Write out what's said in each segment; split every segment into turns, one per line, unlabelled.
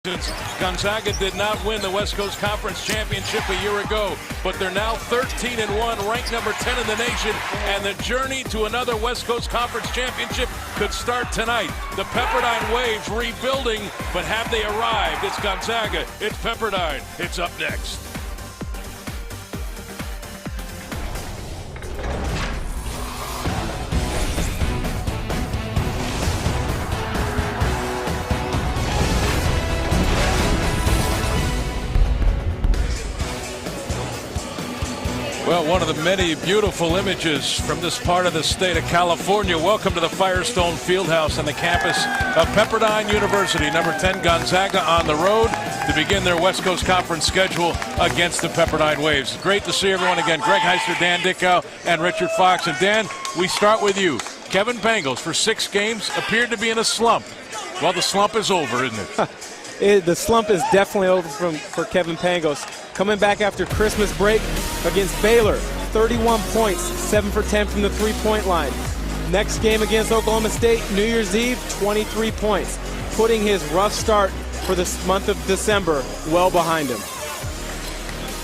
Gonzaga did not win the West Coast Conference Championship a year ago, but they're now 13-1, ranked number 10 in the nation, and the journey to another West Coast Conference Championship could start tonight. The Pepperdine Waves rebuilding, but have they arrived? It's Gonzaga, it's Pepperdine, it's up next. Well, one of the many beautiful images from this part of the state of California. Welcome to the Firestone Fieldhouse on the campus of Pepperdine University. Number 10 Gonzaga on the road to begin their West Coast Conference schedule against the Pepperdine Waves. Great to see everyone again. Greg Heister, Dan Dickow, and Richard Fox. And Dan, we start with you. Kevin Pangos, for 6 games, appeared to be in a slump. Well, the slump is over, isn't it?
The slump is definitely over for Kevin Pangos. Coming back after Christmas break against Baylor, 31 points, 7 for 10 from the three-point line. Next game against Oklahoma State, New Year's Eve, 23 points, putting his rough start for this month of December well behind him.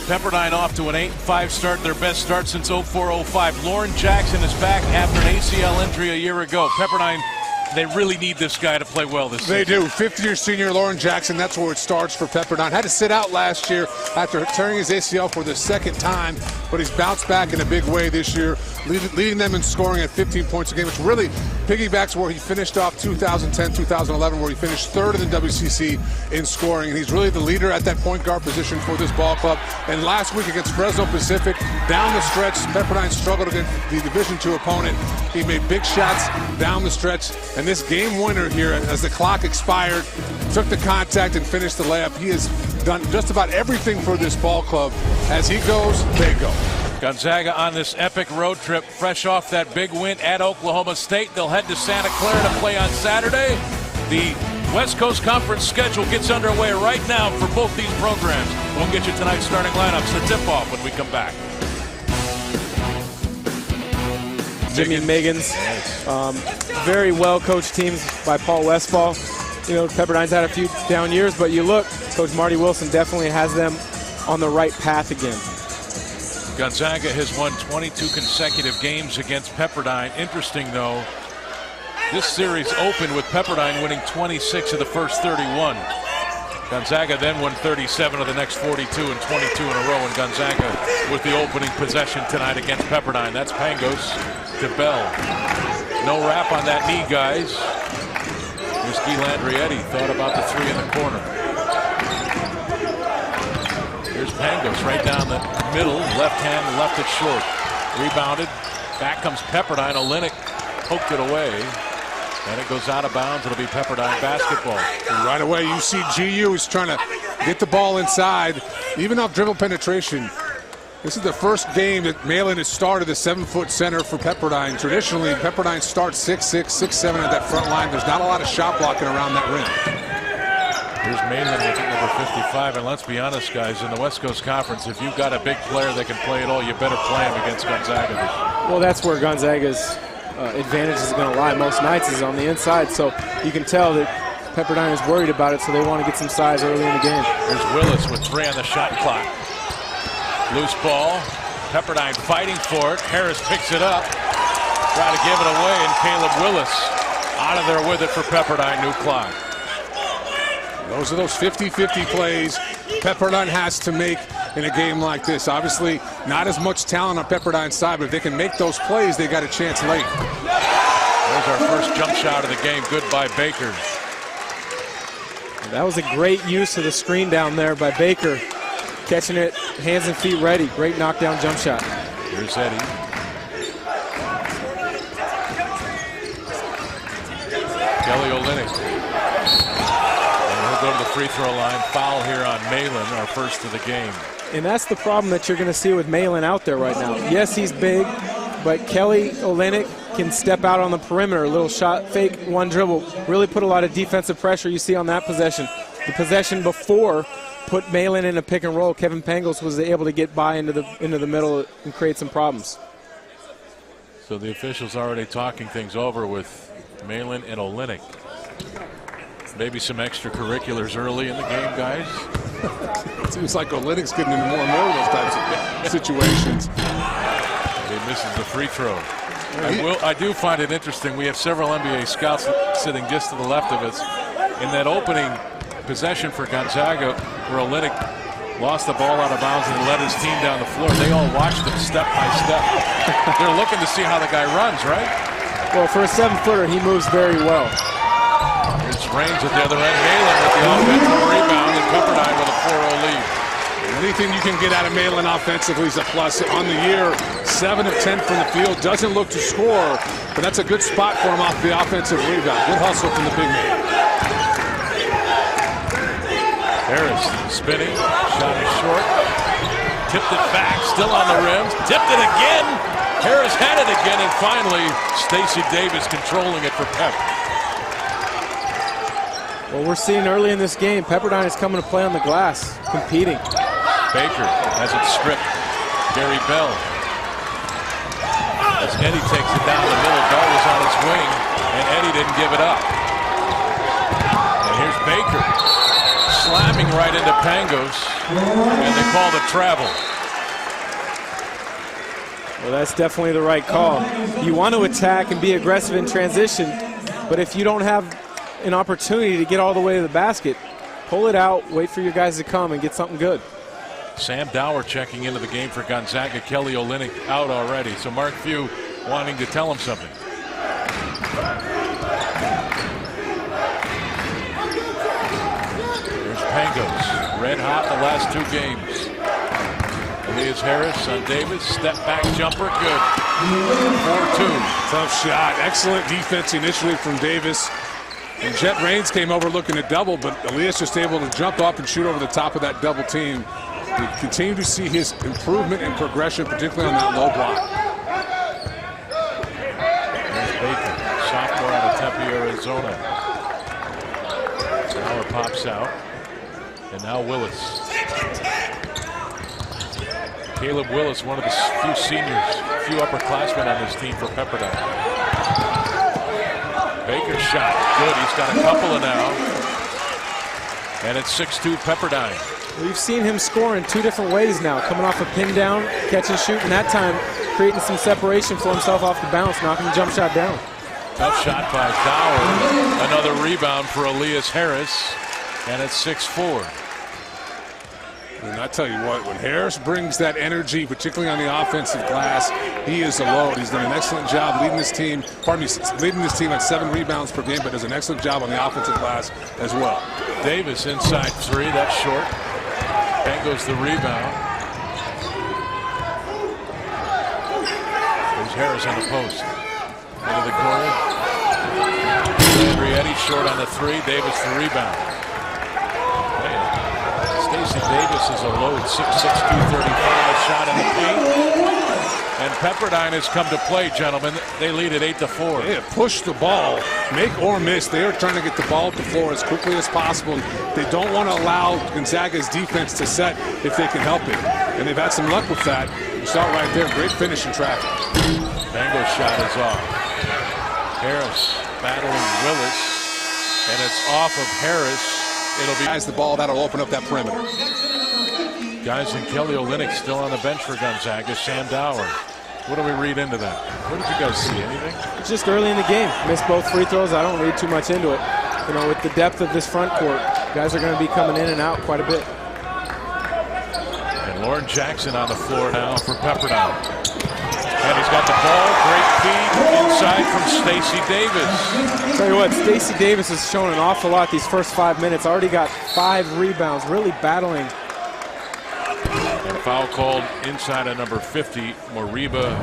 Pepperdine off to an 8-5 start, their best start since 04-05. Lauren Jackson is back after an ACL injury a year ago. Pepperdine, they really need this guy to play well this season.
They do. Fifth-year senior Lauren Jackson, that's where it starts for Pepperdine. Had to sit out last year after tearing his ACL for the second time, but he's bounced back in a big way this year, leading them in scoring at 15 points a game, which really piggybacks where he finished off 2010-2011, where he finished third in the WCC in scoring. And he's really the leader at that point guard position for this ball club. And last week against Fresno Pacific, down the stretch, Pepperdine struggled against the Division II opponent. He made big shots down the stretch. And this game winner here, as the clock expired, took the contact and finished the layup. He has done just about everything for this ball club. As he goes, they go.
Gonzaga on this epic road trip, fresh off that big win at Oklahoma State. They'll head to Santa Clara to play on Saturday. The West Coast Conference schedule gets underway right now for both these programs. We'll get you tonight's starting lineups, the tip-off when we come back.
Jimmy Miggins, very well-coached teams by Paul Westphal. You know, Pepperdine's had a few down years, but you look, Coach Marty Wilson definitely has them on the right path again.
Gonzaga has won 22 consecutive games against Pepperdine. Interesting, though, this series opened with Pepperdine winning 26 of the first 31. Gonzaga then won 37 of the next 42 and 22 in a row, and Gonzaga with the opening possession tonight against Pepperdine. That's Pangos to Bell. No wrap on that knee, guys. Whiskey Landrietti thought about the three in the corner. Here's Pangos right down the middle, left hand, left it short. Rebounded, back comes Pepperdine. Olynyk poked it away. And it goes out of bounds. It'll be Pepperdine basketball.
And right away, you see GU is trying to get the ball inside, even off dribble penetration. This is the first game that Malin has started the 7-foot center for Pepperdine. Traditionally, Pepperdine starts 6'6", 6'7" at that front line. There's not a lot of shot blocking around that rim.
Here's Malin with number 55. And let's be honest, guys, in the West Coast Conference, if you've got a big player that can play it all, you better play him against Gonzaga this year.
Well, that's where Gonzaga's advantage is going to lie most nights, is on the inside, so you can tell that Pepperdine is worried about it, so they want to get some size early in the game.
Here's Willis with 3 on the shot clock. Loose ball, Pepperdine fighting for it. Harris picks it up, try to give it away, and Caleb Willis out of there with it for Pepperdine. New clock.
Those are those 50-50 plays Pepperdine has to make in a game like this. Obviously, not as much talent on Pepperdine's side, but if they can make those plays, they got a chance late.
There's our first jump shot of the game. Good by Baker.
That was a great use of the screen down there by Baker. Catching it, hands and feet ready. Great knockdown jump shot.
Here's Eddie. Kelly Olynyk. Go to the free throw line. Foul here on Malin, our first of the game.
And that's the problem that you're going to see with Malin out there right now. Yes, he's big, but Kelly Olynyk can step out on the perimeter. A little shot, fake, one dribble. Really put a lot of defensive pressure you see on that possession. The possession before put Malin in a pick and roll. Kevin Pangos was able to get by into the middle and create some problems.
So the officials already talking things over with Malin and Olynyk. Maybe some extracurriculars early in the game, guys.
It seems like Olynyk's getting into more and more of those types of situations.
He misses the free throw. I do find it interesting. We have several NBA scouts sitting just to the left of us. In that opening possession for Gonzaga, where Olynyk lost the ball out of bounds and led his team down the floor, they all watched him step by step. They're looking to see how the guy runs, right?
Well, for a 7-footer, he moves very well.
It's Reigns at the other end. Malin with the offensive rebound, and Pepperdine with a 4-0 lead.
Anything you can get out of Malin offensively is a plus. On the year, 7 of 10 from the field. Doesn't look to score, but that's a good spot for him off the offensive rebound. Good hustle from the big man.
Harris spinning, shot is short. Tipped it back, still on the rim. Tipped it again. Harris had it again, and finally, Stacey Davis controlling it for Pep.
Well, we're seeing early in this game, Pepperdine is coming to play on the glass, competing.
Baker has it stripped. Gary Bell. As Eddie takes it down the middle, Bell was on his wing, and Eddie didn't give it up. And here's Baker slamming right into Pangos, and they call the travel.
Well, that's definitely the right call. You want to attack and be aggressive in transition, but if you don't have an opportunity to get all the way to the basket, pull it out, wait for your guys to come and get something good.
Sam Dower checking into the game for Gonzaga. Kelly Olynyk out already, so Mark Few wanting to tell him something. There's Pangos, red hot the last 2 games. Elias Harris on Davis, step back jumper, good. 4-2.
Tough shot. Excellent defense initially from Davis. And Jet Reigns came over looking to double, but Elias just able to jump up and shoot over the top of that double team. We continue to see his improvement and progression, particularly on that low block.
There's Baker, sophomore out of Tempe, Arizona. Sauer pops out, and now Willis. Caleb Willis, one of the few seniors, few upperclassmen on this team for Pepperdine. Baker's shot, good. He's got a couple now. And it's 6-2 Pepperdine.
We've seen him score in 2 different ways now, coming off a pin down, catch and shoot, and that time creating some separation for himself off the bounce, knocking the jump shot down.
Tough shot by Dower. Another rebound for Elias Harris, and it's 6-4.
And I tell you what, when Harris brings that energy, particularly on the offensive glass, he is a load. He's done an excellent job leading this team. Leading this team at 7 rebounds per game, but does an excellent job on the offensive glass as well.
Davis inside 3, that's short. Pangos the rebound. There's Harris on the post. Into the corner. Andretti short on the 3. Davis the rebound. Stacey Davis is a load, 6'6", 235, shot in the paint. And Pepperdine has come to play, gentlemen. They lead at 8-4.
They have pushed the ball, make or miss. They are trying to get the ball to the floor as quickly as possible. They don't want to allow Gonzaga's defense to set if they can help it. And they've had some luck with that. You saw it right there, great finish in traffic.
Bango's shot is off. Harris battling Willis, and it's off of Harris. It'll be
the ball that'll open up that perimeter.
Guys, and Kelly Olynyk still on the bench for Gonzaga. Sam Dower. What do we read into that? What did you guys see? Anything?
It's just early in the game. Missed both free throws. I don't read too much into it. You know, with the depth of this front court, guys are going to be coming in and out quite a bit.
And Lauren Jackson on the floor now for Pepperdine. And he's got the ball. Great feed inside from Stacey Davis.
Tell you what, Stacey Davis has shown an awful lot these first 5 minutes. Already got 5 rebounds, really battling.
And foul called inside of number 50, Moriba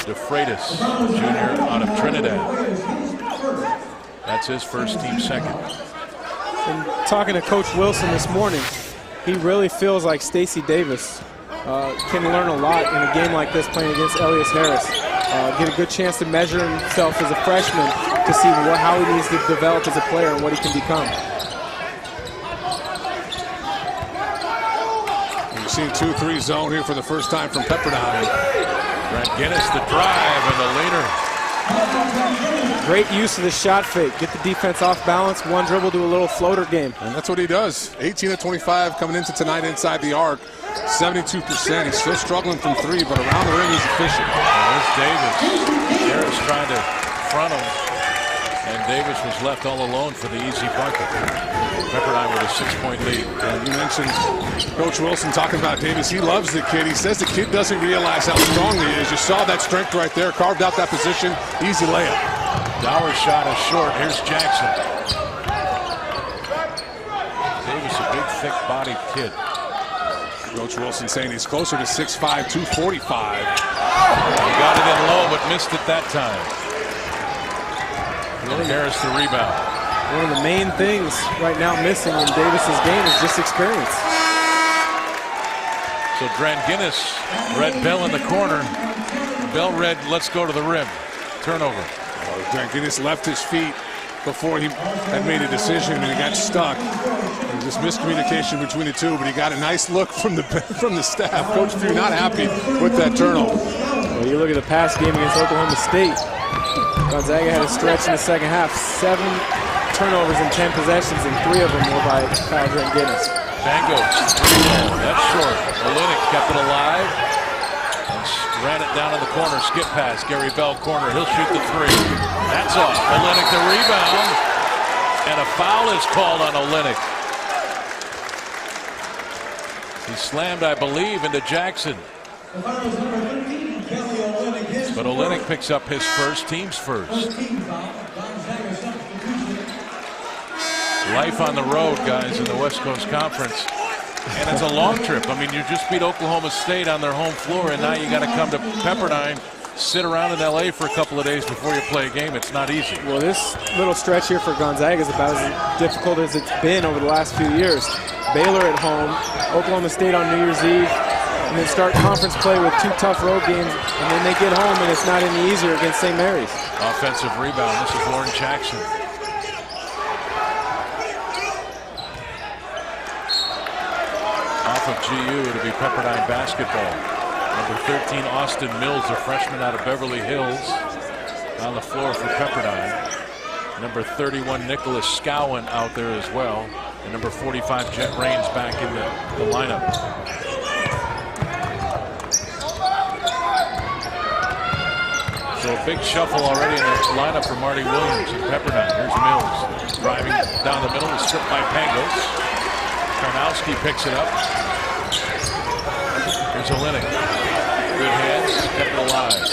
DeFreitas, junior out of Trinidad. That's his first team second.
And talking to Coach Wilson this morning, he really feels like Stacey Davis can learn a lot in a game like this playing against Elias Harris. Get a good chance to measure himself as a freshman to see how he needs to develop as a player and what he can become.
You've seen 2-3 zone here for the first time from Pepperdine.
Brent Guinness the drive and the leader.
Great use of the shot fake. Get the defense off balance, one dribble to a little floater game.
And that's what he does. 18 of 25 coming into tonight inside the arc. 72%. He's still struggling from three, but around the ring he's efficient.
There's Davis. Harris trying to front him, and Davis was left all alone for the easy bucket. Pepperdine with a 6-point lead.
And you mentioned Coach Wilson talking about Davis. He loves the kid. He says the kid doesn't realize how strong he is. You saw that strength right there. Carved out that position. Easy layup.
Dower's shot is short. Here's Jackson. Davis, a big, thick-bodied kid.
Coach Wilson saying he's closer to 6'5", 245.
He got it in low, but missed it that time. And Harris the rebound.
One of the main things right now missing in Davis's game is just experience.
So Dranginis read Bell in the corner. Bell read, let's go to the rim. Turnover.
Dranginis left his feet before he had made a decision, and he got stuck. There was this miscommunication between the two, but he got a nice look from the staff. Coach Few not happy with that turnover.
Well, you look at the past game against Oklahoma State. Gonzaga had a stretch in the second half. 7 turnovers in 10 possessions, and 3 of them were by Kyle Dranginis.
Bangos, 3 ball, that's short. Olenek kept it alive. Ran it down in the corner, skip pass, Gary Bell corner, he'll shoot the 3. That's off. Olenek the rebound, and a foul is called on Olenek. He slammed, I believe, into Jackson. But Olenek picks up his first, team's first. Life on the road, guys, in the West Coast Conference. And it's a long trip. I mean, you just beat Oklahoma State on their home floor, and now you got to come to Pepperdine, sit around in L.A. for a couple of days before you play a game. It's not easy.
Well, this little stretch here for Gonzaga is about as difficult as it's been over the last few years. Baylor at home, Oklahoma State on New Year's Eve, and then start conference play with 2 tough road games, and then they get home, and it's not any easier against St. Mary's.
Offensive rebound. This is Lauren Jackson. Of GU to be Pepperdine basketball. Number 13 Austin Mills, a freshman out of Beverly Hills, on the floor for Pepperdine. Number 31 Nicholas Scowen out there as well, and number 45 Jet Raines back in the lineup. So a big shuffle already in the lineup for Marty Williams and Pepperdine. Here's Mills driving down the middle, stripped by Pangos. Karnowski picks it up. Here's Olenek. Good hands, kept it alive.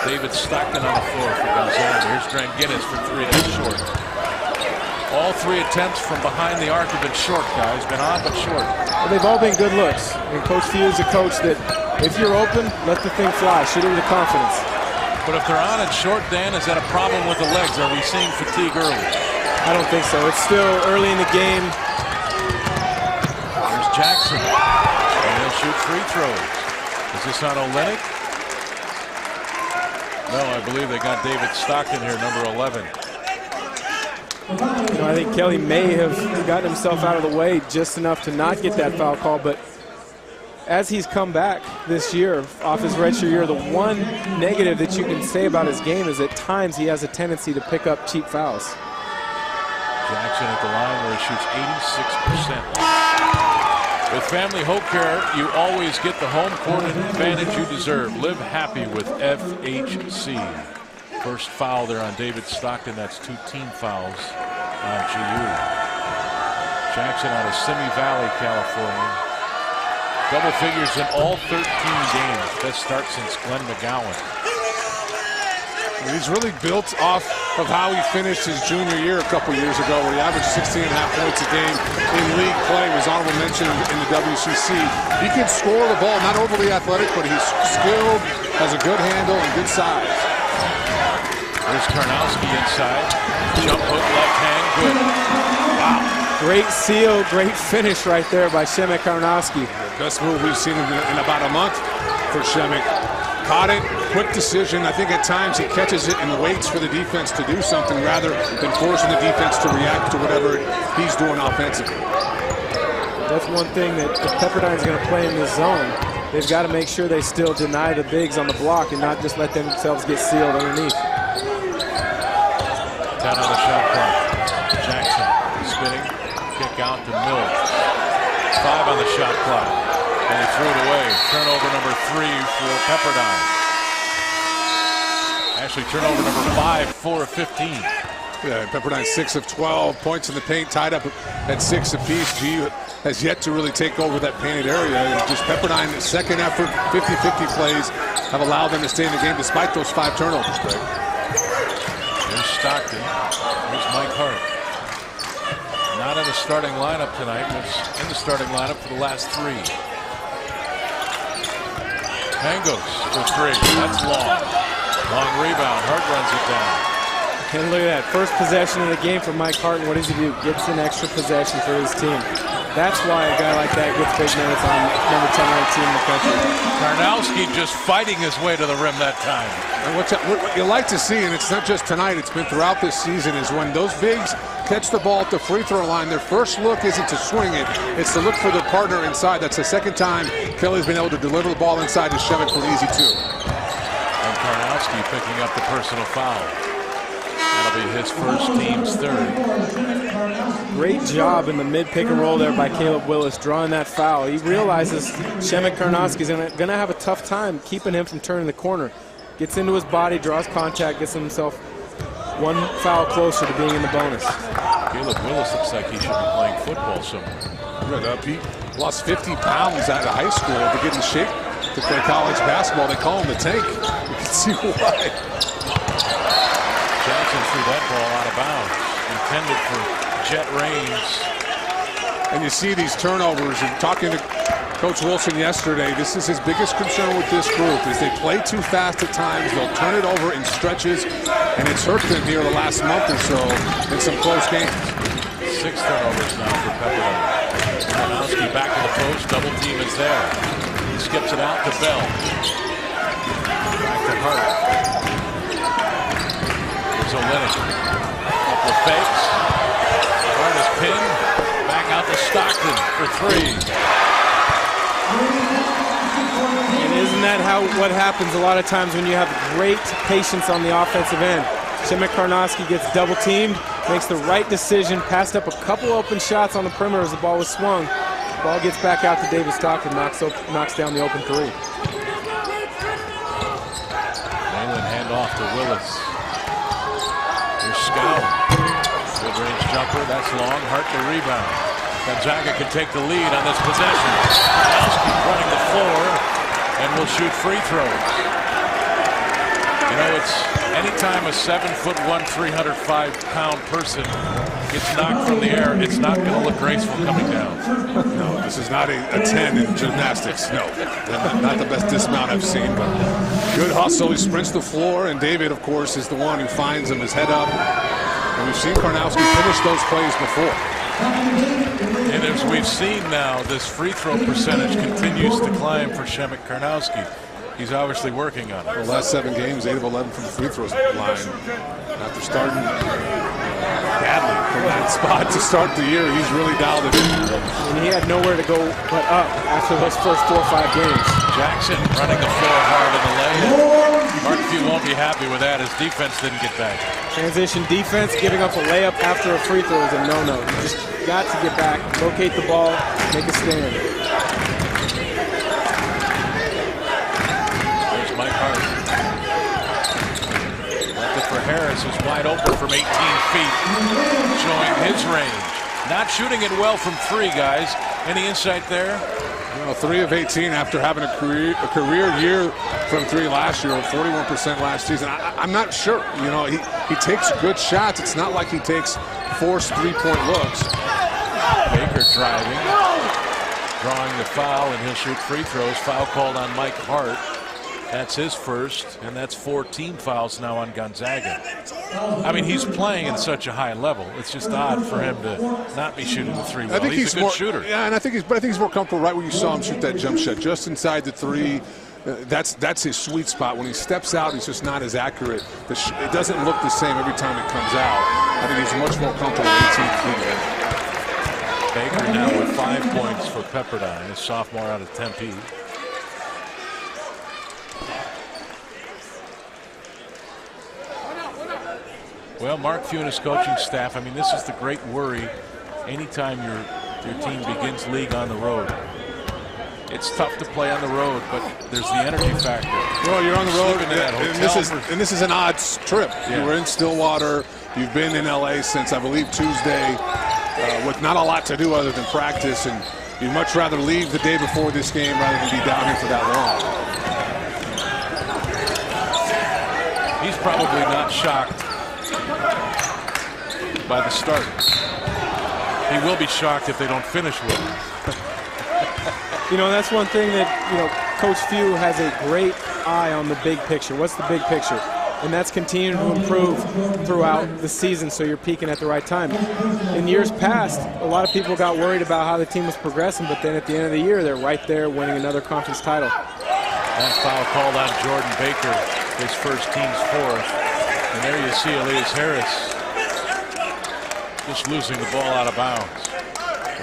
David Stockton on the floor for Gonzaga. Here's Dranginis for 3, that's short. All 3 attempts from behind the arc have been short, guys. Been on, but short.
Well, they've all been good looks. And Coach Few is a coach that if you're open, let the thing fly. Shoot it with confidence.
But if they're on and short, Dan, is that a problem with the legs? Are we seeing fatigue early?
I don't think so. It's still early in the game.
There's Jackson. And he'll shoot free throws. Is this on Olenek? No, I believe they got David Stockton here, number 11.
You know, I think Kelly may have gotten himself out of the way just enough to not get that foul call, but as he's come back this year off his redshirt year, the one negative that you can say about his game is at times he has a tendency to pick up cheap fouls.
Jackson at the line where he shoots 86%. With Family Hope Care, you always get the home court advantage you deserve. Live happy with FHC. First foul there on David Stockton. That's 2 team fouls on GU. Jackson out of Simi Valley, California. Double figures in all 13 games. Best start since Glenn McGowan.
He's really built off of how he finished his junior year a couple years ago, where he averaged 16.5 points a game in league play. Was honorable mention in the WCC. He can score the ball, not overly athletic, but he's skilled, has a good handle, and good size.
There's Karnowski inside. Jump hook, left hand, good. Wow.
Great seal, great finish right there by Shemek Karnowski.
Best move we've seen in about a month for Shemek. Caught it, quick decision. I think at times he catches it and waits for the defense to do something rather than forcing the defense to react to whatever he's doing offensively.
That's one thing that if Pepperdine's going to play in this zone, they've got to make sure they still deny the bigs on the block and not just let themselves get sealed underneath.
10 on the shot clock. Jackson spinning, kick out to Mills. 5 on the shot clock. And he threw it away. Turnover number 3 for Pepperdine. Actually, turnover number 5 for 15.
Yeah, Pepperdine 6 of 12 points in the paint, tied up at 6 apiece. G has yet to really take over that painted area. And just Pepperdine's second effort, 50-50 plays have allowed them to stay in the game despite those 5 turnovers, Greg.
Here's Stockton. Here's Mike Hart. Not in the starting lineup tonight, was in the starting lineup for the last 3. Pangos for 3. That's long. Long rebound. Hart runs it down.
And look at that. First possession of the game for Mike Hart. And what does he do? Gets an extra possession for his team. That's why a guy like that gets big minutes on number 10 ranked team in the country.
Karnowski just fighting his way to the rim that time.
And what you like to see, and it's not just tonight, it's been throughout this season, is when those bigs catch the ball at the free throw line, their first look isn't to swing it, it's to look for their partner inside. That's the second time Kelly's been able to deliver the ball inside to Shemek for an easy 2.
And Karnowski picking up the personal foul. That'll be his first, team's 3rd.
Great job in the mid pick and roll there by Caleb Willis, drawing that foul. He realizes Shemek Karnowski is going to have a tough time keeping him from turning the corner. Gets into his body, draws contact, gets himself 1 foul closer to being in the bonus.
Caleb Willis looks like he should be playing football somewhere.
He lost 50 pounds out of high school to get in shape to play college basketball. They call him the Tank. You can see why.
Jackson threw that ball out of bounds, intended for jet range.
And you see these turnovers, and talking to Coach Wilson yesterday, this is his biggest concern with this group, is they play too fast at times. They'll turn it over in stretches, and it's hurt them here the last month or so in some close games.
6 turnovers now for Pepperdine. Karnowski back to the post, double team is there. He skips it out to Bell. Back to Hart. Olenek. Couple of fakes. Hart is pinned. Back out to Stockton for 3.
And isn't that what happens a lot of times when you have great patience on the offensive end? Shemek Karnowski gets double teamed, makes the right decision, passed up a couple open shots on the perimeter as the ball was swung. Ball gets back out to David Stockton, knocks down the open 3.
Malin hand off to Willis. Scout. Good range jumper. That's long. Hart the rebound. Gonzaga can take the lead on this possession. Karnowski running the floor and will shoot free throws. You know, it's anytime a 7'1", 305-pound person gets knocked from the air, it's not going to look graceful coming down.
No, this is not a 10 in gymnastics. No, not the best dismount I've seen, but good hustle. He sprints the floor, and David, of course, is the one who finds him, his head up. And we've seen Karnowski finish those plays before.
And as we've seen now, this free throw percentage continues to climb for Shemek Karnowski. He's obviously working on it.
The last 7 games, 8 of 11 from the free throw line. After starting badly from that spot to start the year, he's really dialed it in.
And he had nowhere to go but up after those first 4 or 5 games.
Jackson running the floor hard in the lane. Markview won't be happy with that. His defense didn't get back.
Transition defense, giving up a layup after a free throw is a no-no. You just got to get back, locate the ball, make a stand.
There's Mike Hart. Left it for Harris, who's wide open from 18 feet, showing his range. Not shooting it well from 3, guys. Any insight there?
Well, 3 of 18 after having a career year from 3 last year, 41% last season. I'm not sure. You know, he takes good shots. It's not like he takes forced 3-point looks.
Baker driving, drawing the foul, and he'll shoot free throws. Foul called on Mike Hart. That's his first, and that's 4 team fouls now on Gonzaga. I mean, he's playing at such a high level. It's just odd for him to not be shooting the 3 well.
I think
he's a good shooter.
Yeah, and I think he's more comfortable right where you saw him shoot that jump shot, just inside the 3. That's his sweet spot. When he steps out, he's just not as accurate. It doesn't look the same every time it comes out. I think he's much more comfortable 18 feet.
Baker now with 5 points for Pepperdine, a sophomore out of Tempe. Well, Mark Few and his coaching staff, I mean, this is the great worry anytime your team begins league on the road. It's tough to play on the road, but there's the energy factor.
Well, you're on the road,
and
this is an odd trip.
Yeah.
You were in Stillwater. You've been in LA since, I believe, Tuesday, with not a lot to do other than practice, and you'd much rather leave the day before this game rather than be down here for that long.
He's probably not shocked by the start. He will be shocked if they don't finish with him.
You know, that's one thing that, you know, Coach Few has a great eye on the big picture. What's the big picture? And that's continuing to improve throughout the season, so you're peaking at the right time. In years past, a lot of people got worried about how the team was progressing, but then at the end of the year, they're right there winning another conference title.
That foul called on Jordan Baker, his first, team's fourth. And there you see Elias Harris just losing the ball out of bounds.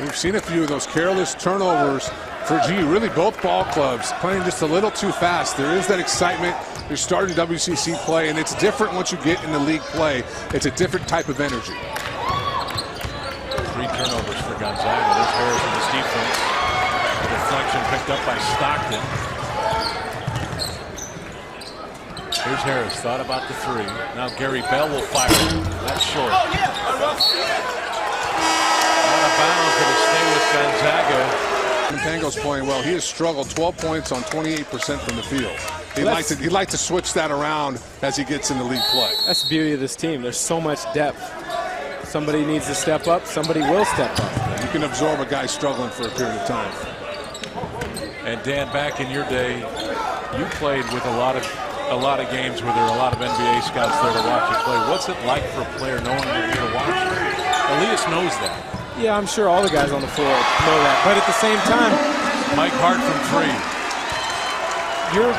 We've seen a few of those careless turnovers for GU, really both ball clubs playing just a little too fast. There is that excitement. You're starting WCC play, and it's different once you get in the league play. It's a different type of energy.
3 turnovers for Gonzaga. There's Harris in his defense. Deflection picked up by Stockton. Here's Harris, thought about the 3. Now Gary Bell will fire. That's short. Out of bounds, it'll stay with Gonzaga.
Pango's playing well. He has struggled 12 points on 28% from the field. He'd like to switch that around as he gets into league play.
That's the beauty of this team. There's so much depth. Somebody needs to step up. Somebody will step up.
You can absorb a guy struggling for a period of time.
And Dan, back in your day, you played with a lot of games where there are a lot of NBA scouts there to watch you play. What's it like for a player knowing you're here to watch? Elias knows that.
Yeah, I'm sure all the guys on the floor know that. But at the same time,
Mike Hart from 3.
You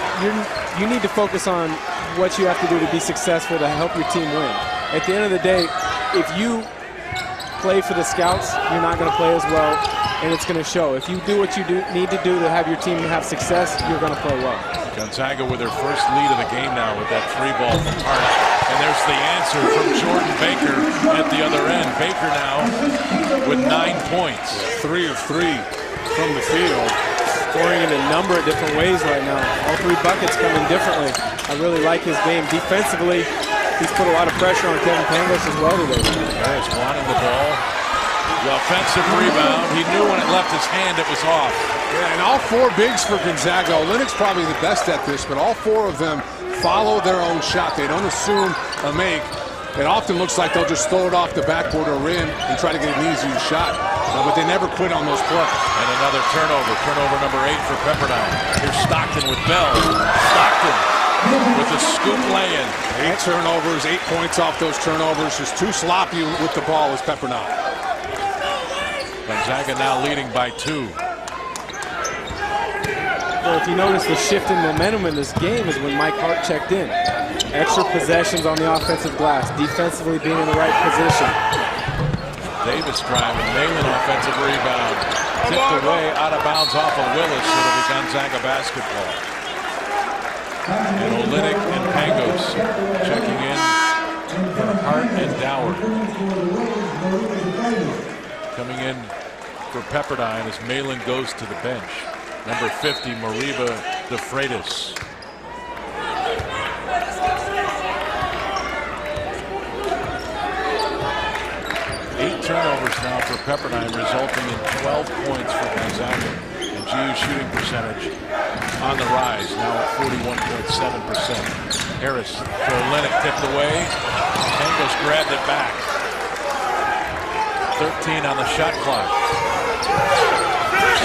need to focus on what you have to do to be successful to help your team win. At the end of the day, if you play for the scouts, you're not going to play as well, and it's going to show. If you do what you need to do to have your team have success, you're going to play well.
Gonzaga with their first lead of the game now with that 3 ball from Hart. And there's the answer from Jordan Baker at the other end. Baker now with 9 points.
3 of 3 from the field.
Scoring in a number of different ways right now. All 3 buckets coming differently. I really like his game. Defensively, he's put a lot of pressure on Kevin Pangos as well today.
Harris wanting the ball. The offensive rebound. He knew when it left his hand it was off.
Yeah, and all 4 bigs for Gonzaga. Olynyk's probably the best at this, but all 4 of them follow their own shot. They don't assume a make. It often looks like they'll just throw it off the backboard or in and try to get an easy shot. But they never quit on those plays.
And another turnover. Turnover number 8 for Pepperdine. Here's Stockton with Bell. Stockton with the scoop lay-in.
8 turnovers, 8 points off those turnovers. Just too sloppy with the ball was Pepperdine.
Gonzaga now leading by 2.
Well, if you notice the shift in momentum in this game is when Mike Hart checked in. Extra possessions on the offensive glass, defensively being in the right position.
Davis driving, Malin offensive rebound. Tipped away, out of bounds off of Willis. It'll be Gonzaga basketball. And Olynyk and Pangos checking in for Hart and Dower. Coming in for Pepperdine as Malin goes to the bench. Number 50, Mariba De Freitas. Turnovers now for Pepperdine, resulting in 12 points for Gonzaga. And GU's shooting percentage on the rise, now at 41.7%. Harris to Olynyk, tipped away. Pangos grabbed it back. 13 on the shot clock.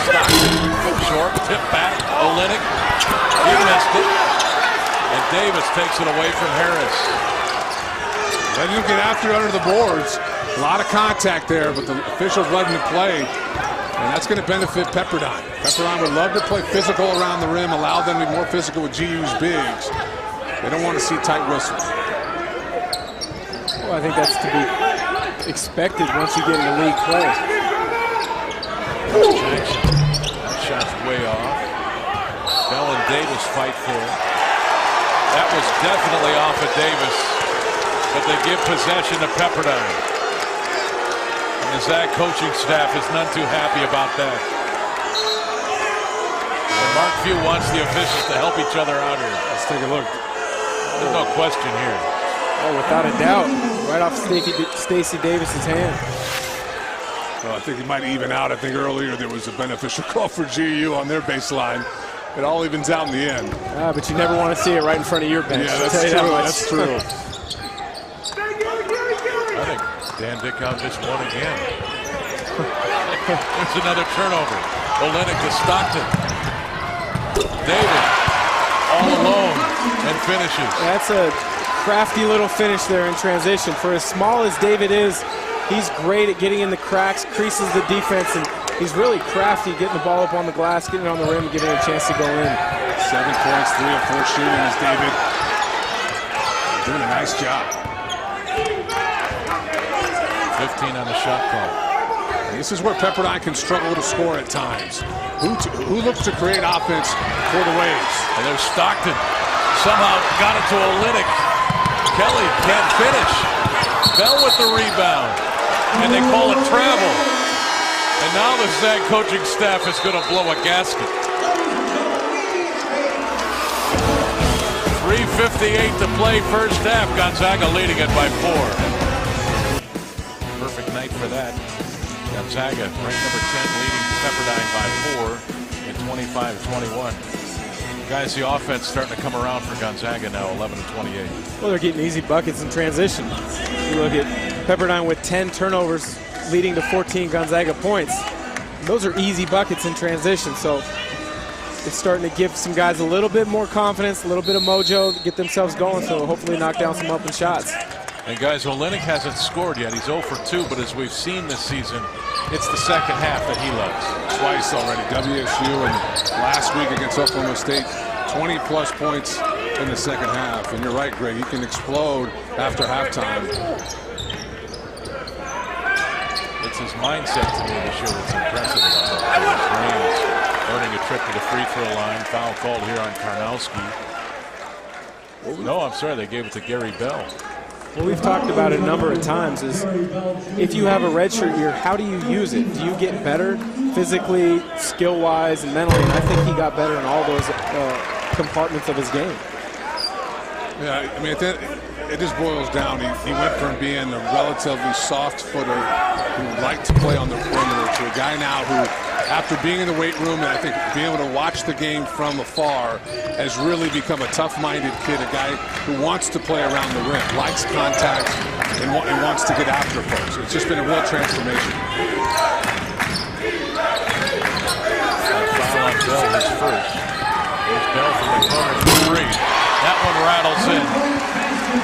Stockton, short, tip back. Olynyk, he missed it. And Davis takes it away from Harris.
Letting him get after under the boards. A lot of contact there, but the officials letting him play, and that's going to benefit Pepperdine. Pepperdine would love to play physical around the rim, allow them to be more physical with GU's bigs. They don't want to see tight whistles.
Well, I think that's to be expected once you get into league play.
Jackson, that shot's way off. Bell and Davis fight for it. That was definitely off of Davis. but they give possession to Pepperdine. And the Zag coaching staff is none too happy about that. And Mark Few wants the officials to help each other out here.
Let's take a look.
There's no question here.
Oh, without a doubt, right off Stacey Davis's hand.
Well, I think he might even out. I think earlier there was a beneficial call for GU on their baseline. It all evens out in the end.
But you never want to see it right in front of your bench.
Yeah, that's true. That's true.
I think Dan Dickow just won again. There's another turnover. Olenek to Stockton. David all alone and finishes.
That's a crafty little finish there in transition. For as small as David is, he's great at getting in the cracks, creases the defense, and he's really crafty getting the ball up on the glass, getting it on the rim, and giving it a chance to go in.
7 points, 3 of 4 shooting is David. Doing a nice job.
15 on the shot clock.
And this is where Pepperdine can struggle to score at times. Who looks to create offense for the Waves?
And there's Stockton. Somehow got it to Olenek. Kelly can't finish. Bell with the rebound. And they call it travel. And now the Zag coaching staff is going to blow a gasket. 3:58 to play first half. Gonzaga leading it by 4. Perfect night for that. Gonzaga, ranked number 10, leading Pepperdine by 4 at 25-21. Guys, the offense starting to come around for Gonzaga now, 11-28.
Well, they're getting easy buckets in transition. You look at Pepperdine with 10 turnovers, leading to 14 Gonzaga points. Those are easy buckets in transition, so it's starting to give some guys a little bit more confidence, a little bit of mojo to get themselves going, so hopefully knock down some open shots.
And guys, Olenek hasn't scored yet. He's 0 for 2, but as we've seen this season, it's the second half that he loves.
Twice already, WSU and last week against Oklahoma State, 20-plus points in the second half. And you're right, Greg, he can explode after halftime.
It's his mindset to me this year that's impressive about his range. Earning a trip to the free throw line. Foul called here on Karnowski. No, I'm sorry, they gave it to Gary Bell.
What we've talked about a number of times is if you have a redshirt year, how do you use it? Do you get better physically, skill-wise, and mentally? And I think he got better in all those compartments of his game.
Yeah, I mean, it just boils down. He went from being a relatively soft footer who liked to play on the perimeter to a guy now who, after being in the weight room and I think being able to watch the game from afar, has really become a tough-minded kid, a guy who wants to play around the rim, likes contact, and wants to get after folks. It's just been a real transformation.
Foul on Bell, his first. There's Bell from the corner for 3. That one rattles in.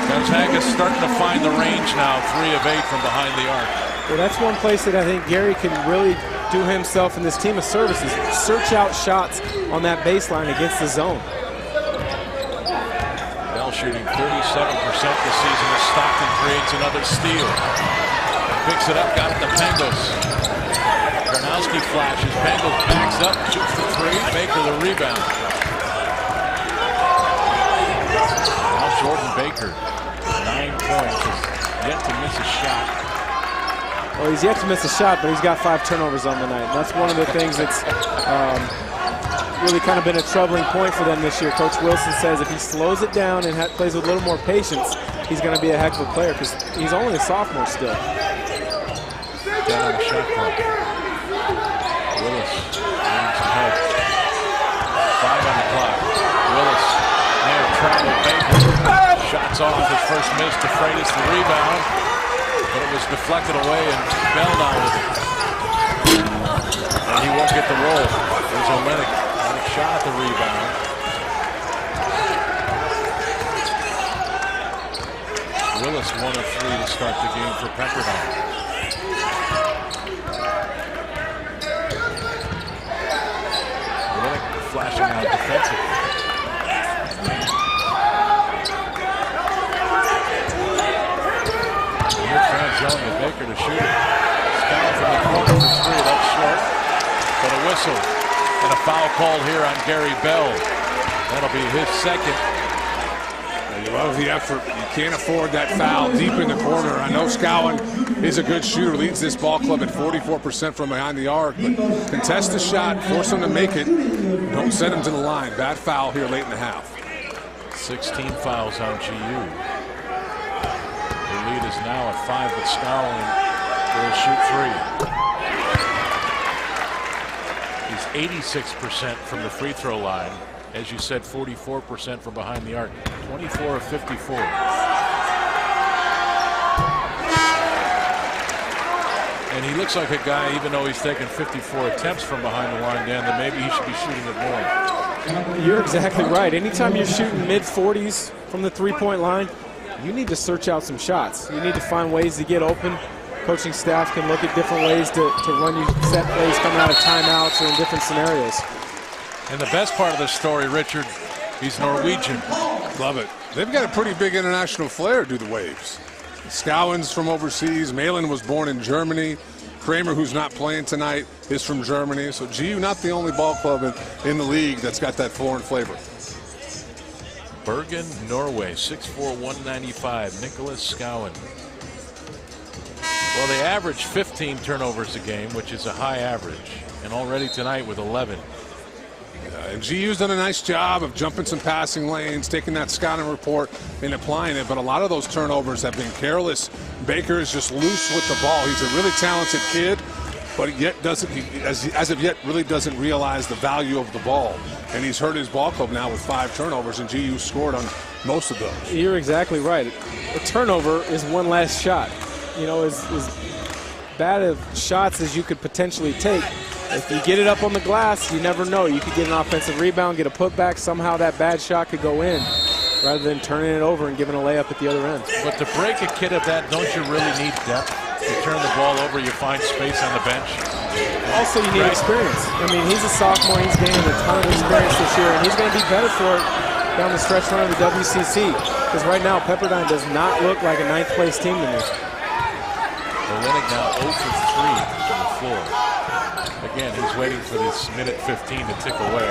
Gonzaga's starting to find the range now, 3 of 8 from behind the arc.
Well, that's one place that I think Gary can really do himself and this team of services. Search out shots on that baseline against the zone.
Bell shooting 37% this season as Stockton creates another steal. Picks it up, got it to Pangos. Karnowski flashes, Pangos backs up, shoots the 3, Baker the rebound. Now Jordan Baker, 9 points, is yet to miss a shot.
Well, he's yet to miss a shot, but he's got 5 turnovers on the night. And that's one of the things that's really kind of been a troubling point for them this year. Coach Wilson says if he slows it down and plays with a little more patience, he's going to be a heck of a player because he's only a sophomore still.
Down on the shot clock. Willis needs some help. 5 on the clock. Willis near travel Baker. Shots off, his first miss to Freitas, the rebound. But it was deflected away and Bell now with it. And he won't get the roll. There's Olenek. Got a shot at the rebound. Willis 1 of 3 to start the game for Pepperdine. Olenek flashing out defensively. Yelling at Baker to shoot it. Scout from the corner for 3. That's short. But a whistle and a foul called here on Gary Bell. That'll be his second.
You love the effort. You can't afford that foul deep in the corner. I know Scowen is a good shooter, leads this ball club at 44% from behind the arc, but contest the shot, force him to make it. Don't send him to the line. Bad foul here late in the half.
16 fouls on GU. The lead is now at 5, but Scowen will shoot 3. He's 86% from the free throw line. As you said, 44% from behind the arc. 24 of 54. And he looks like a guy, even though he's taken 54 attempts from behind the line, Dan, that maybe he should be shooting it more.
You're exactly right. Anytime you're shooting mid-40s from the three-point line, you need to search out some shots. You need to find ways to get open. Coaching staff can look at different ways to run you set plays coming out of timeouts or in different scenarios.
And the best part of the story, Richard, he's Norwegian.
Love it. They've got a pretty big international flair, do the Waves. Scowen's from overseas. Malin was born in Germany. Kramer, who's not playing tonight, is from Germany. So GU not the only ball club in the league that's got that foreign flavor.
Bergen, Norway, 6'4", 195, Nicholas Scowen. Well, they average 15 turnovers a game, which is a high average, and already tonight with 11.
And GU's done a nice job of jumping some passing lanes, taking that scouting report and applying it, but a lot of those turnovers have been careless. Baker is just loose with the ball. He's a really talented kid, but yet doesn't, as of yet, really doesn't realize the value of the ball. And he's hurt his ball club now with 5 turnovers, and GU scored on most of those.
You're exactly right. A turnover is one last shot. You know, as bad of shots as you could potentially take, if you get it up on the glass, you never know. You could get an offensive rebound, get a putback. Somehow that bad shot could go in rather than turning it over and giving a layup at the other end.
But to break a kid of that, don't you really need depth? You turn the ball over, you find space on the bench.
Also, you need experience. I mean, he's a sophomore. He's gaining a ton of experience this year, and he's going to be better for it down the stretch run of the WCC. Because right now, Pepperdine does not look like a 9th place team to me.
Olenek now 0 for 3 from the floor. Again, he's waiting for this minute 15 to tick away.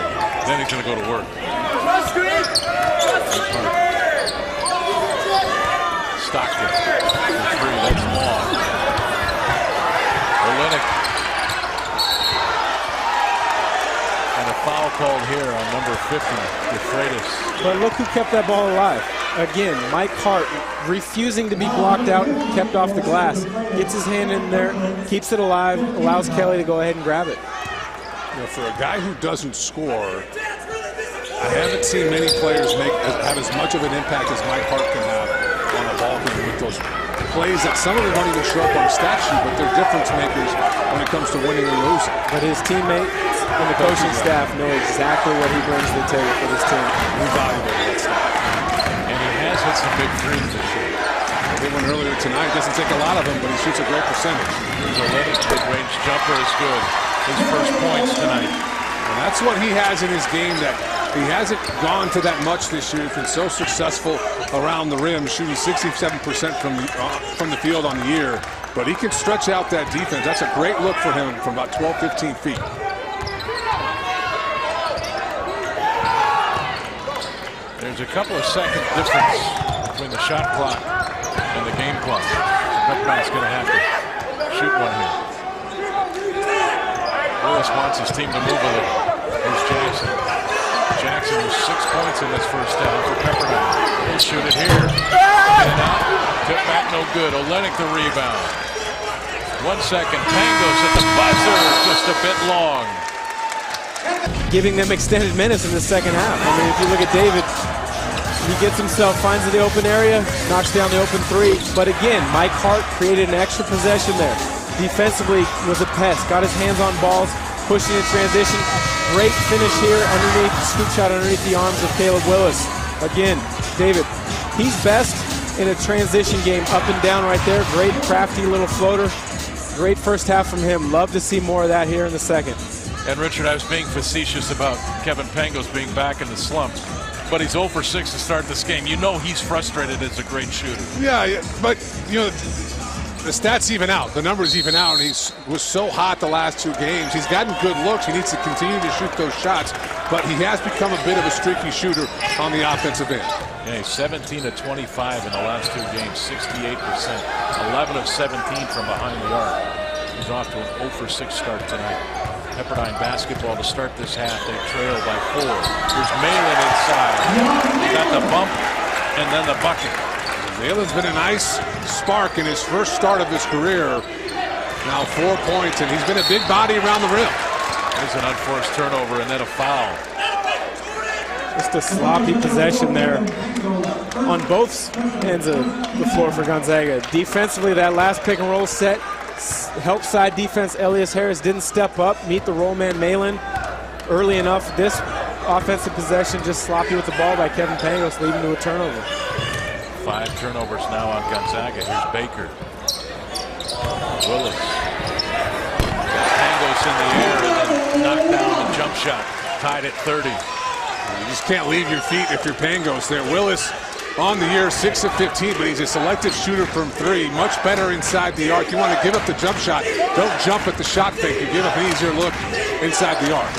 Then he's going to go to work. Stockton for 3. That's long. Olenek. And a foul called here on number 50, DeFreitas.
But look who kept that ball alive. Again, Mike Hart refusing to be blocked out, kept off the glass. Gets his hand in there, keeps it alive, allows Kelly to go ahead and grab it.
You know, for a guy who doesn't score, I haven't seen many players have as much of an impact as Mike Hart can have on a ball game with those plays that some of them don't even show up on a stat sheet, but they're difference makers when it comes to winning or losing.
But his teammates and the coaching staff know exactly what he brings to the table for this team.
He's valuable to that staff.
And he has hit some big threes this year.
He went earlier tonight. Doesn't take a lot of them, but he shoots a great percentage.
His Olenek's mid-range jumper is good. His first points tonight.
And that's what he has in his game that he hasn't gone to that much this year. He's been so successful around the rim, shooting 67% from the field on the year. But he can stretch out that defense. That's a great look for him from about 12, 15 feet.
There's a couple of second difference between the shot clock and the game clock. Pepperdine's going to have to shoot one here. Lewis wants his team to move a little. Here's Jackson. Jackson with 6 points in this first down for Pepperdine. He'll shoot it here. Get it out. Tip back, no good. Olenek the rebound. 1 second. Pangos at the buzzer. Just a bit long.
Giving them extended minutes in the second half. I mean, if you look at David, he gets himself, finds the open area, knocks down the open 3. But again, Mike Hart created an extra possession there. Defensively was a pest, got his hands on balls, pushing in transition. Great finish here underneath, scoop shot underneath the arms of Caleb Willis. Again, David, he's best in a transition game, up and down right there. Great crafty little floater. Great first half from him. Love to see more of that here in the second.
And Richard, I was being facetious about Kevin Pangos being back in the slump, but he's 0 for 6 to start this game. You know he's frustrated as a great shooter.
Yeah, but you know, the stats even out. The numbers even out, and he was so hot the last 2 games. He's gotten good looks. He needs to continue to shoot those shots, but he has become a bit of a streaky shooter on the offensive end.
Yeah, 17 of 25 in the last 2 games, 68%, 11 of 17 from behind the arc. He's off to an 0 for 6 start tonight. Pepperdine basketball to start this half. They trail by 4. Here's Malin inside. He got the bump and then the bucket.
Malin's been a nice spark in his first start of his career. Now 4 points, and he's been a big body around the rim.
There's an unforced turnover and then a foul.
Just a sloppy possession there on both ends of the floor for Gonzaga. Defensively, that last pick and roll set, help side defense, Elias Harris didn't step up, meet the roll man Malin early enough. This offensive possession just sloppy with the ball by Kevin Pangos, leading to a turnover.
5 turnovers now on Gonzaga. Here's Baker. Willis. Pangos in the air and then knocked down the jump shot. Tied at 30.
You just can't leave your feet if you're Pangos there. Willis on the year, 6 of 15, but he's a selective shooter from 3. Much better inside the arc. You want to give up the jump shot. Don't jump at the shot fake. You give up an easier look inside the arc.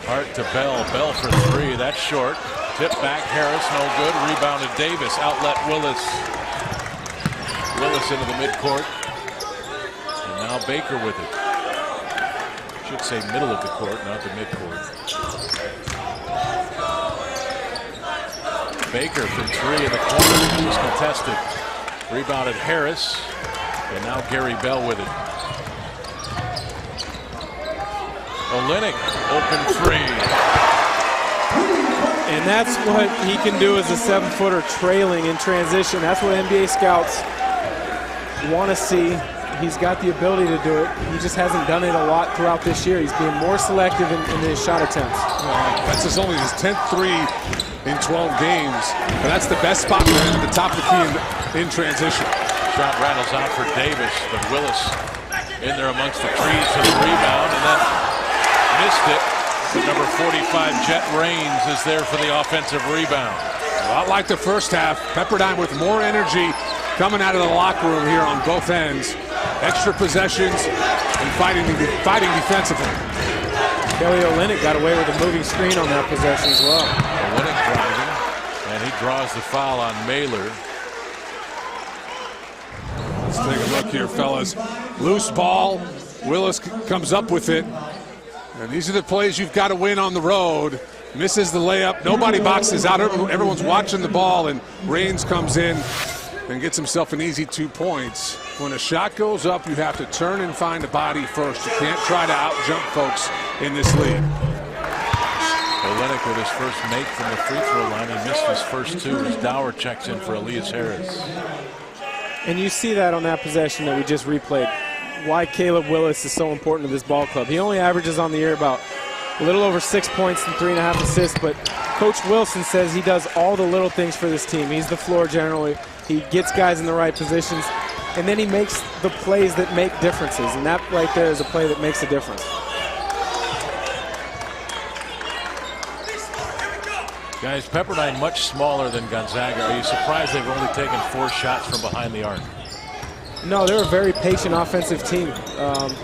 Hart to Bell. Bell for 3. That's short. Tip back. Harris, no good. Rebounded Davis. Outlet Willis. Willis into the midcourt. And now Baker with it. Should say middle of the court, not the midcourt. Baker from 3 in the corner. It was contested. Rebounded Harris. And now Gary Bell with it. Olynyk, open 3.
And that's what he can do as a 7-footer trailing in transition. That's what NBA scouts want to see. He's got the ability to do it. He just hasn't done it a lot throughout this year. He's being more selective in his shot attempts.
That's only his 10th 3 in 12 games. But that's the best spot for him at the top of the key in transition.
Shot rattles out for Davis, but Willis in there amongst the trees for the rebound and then missed it. But number 45, Jet Raines, is there for the offensive rebound.
A lot like the first half, Pepperdine with more energy coming out of the locker room here on both ends. Extra possessions and fighting defensively.
Kelly Olynyk got away with a moving screen on that possession as well.
Olynyk driving, and he draws the foul on Mailer.
Let's take a look here, fellas. Loose ball. Willis comes up with it. And these are the plays you've got to win on the road. Misses the layup. Nobody boxes out. Everyone's watching the ball, and Raines comes in and gets himself an easy 2 points. When a shot goes up, you have to turn and find a body first. You can't try to out-jump folks in this league.
Olynyk with his first make from the free throw line. He missed his first 2 as Dower checks in for Elias Harris.
And you see that on that possession that we just replayed. Why Caleb Willis is so important to this ball club. He only averages on the year about a little over 6 points and 3.5 assists, but Coach Wilson says he does all the little things for this team. He's the floor generally. He gets guys in the right positions, and then he makes the plays that make differences, and that right there is a play that makes a difference.
Guys, Pepperdine much smaller than Gonzaga. Are you surprised they've only taken 4 shots from behind the arc?
No, they're a very patient offensive team. And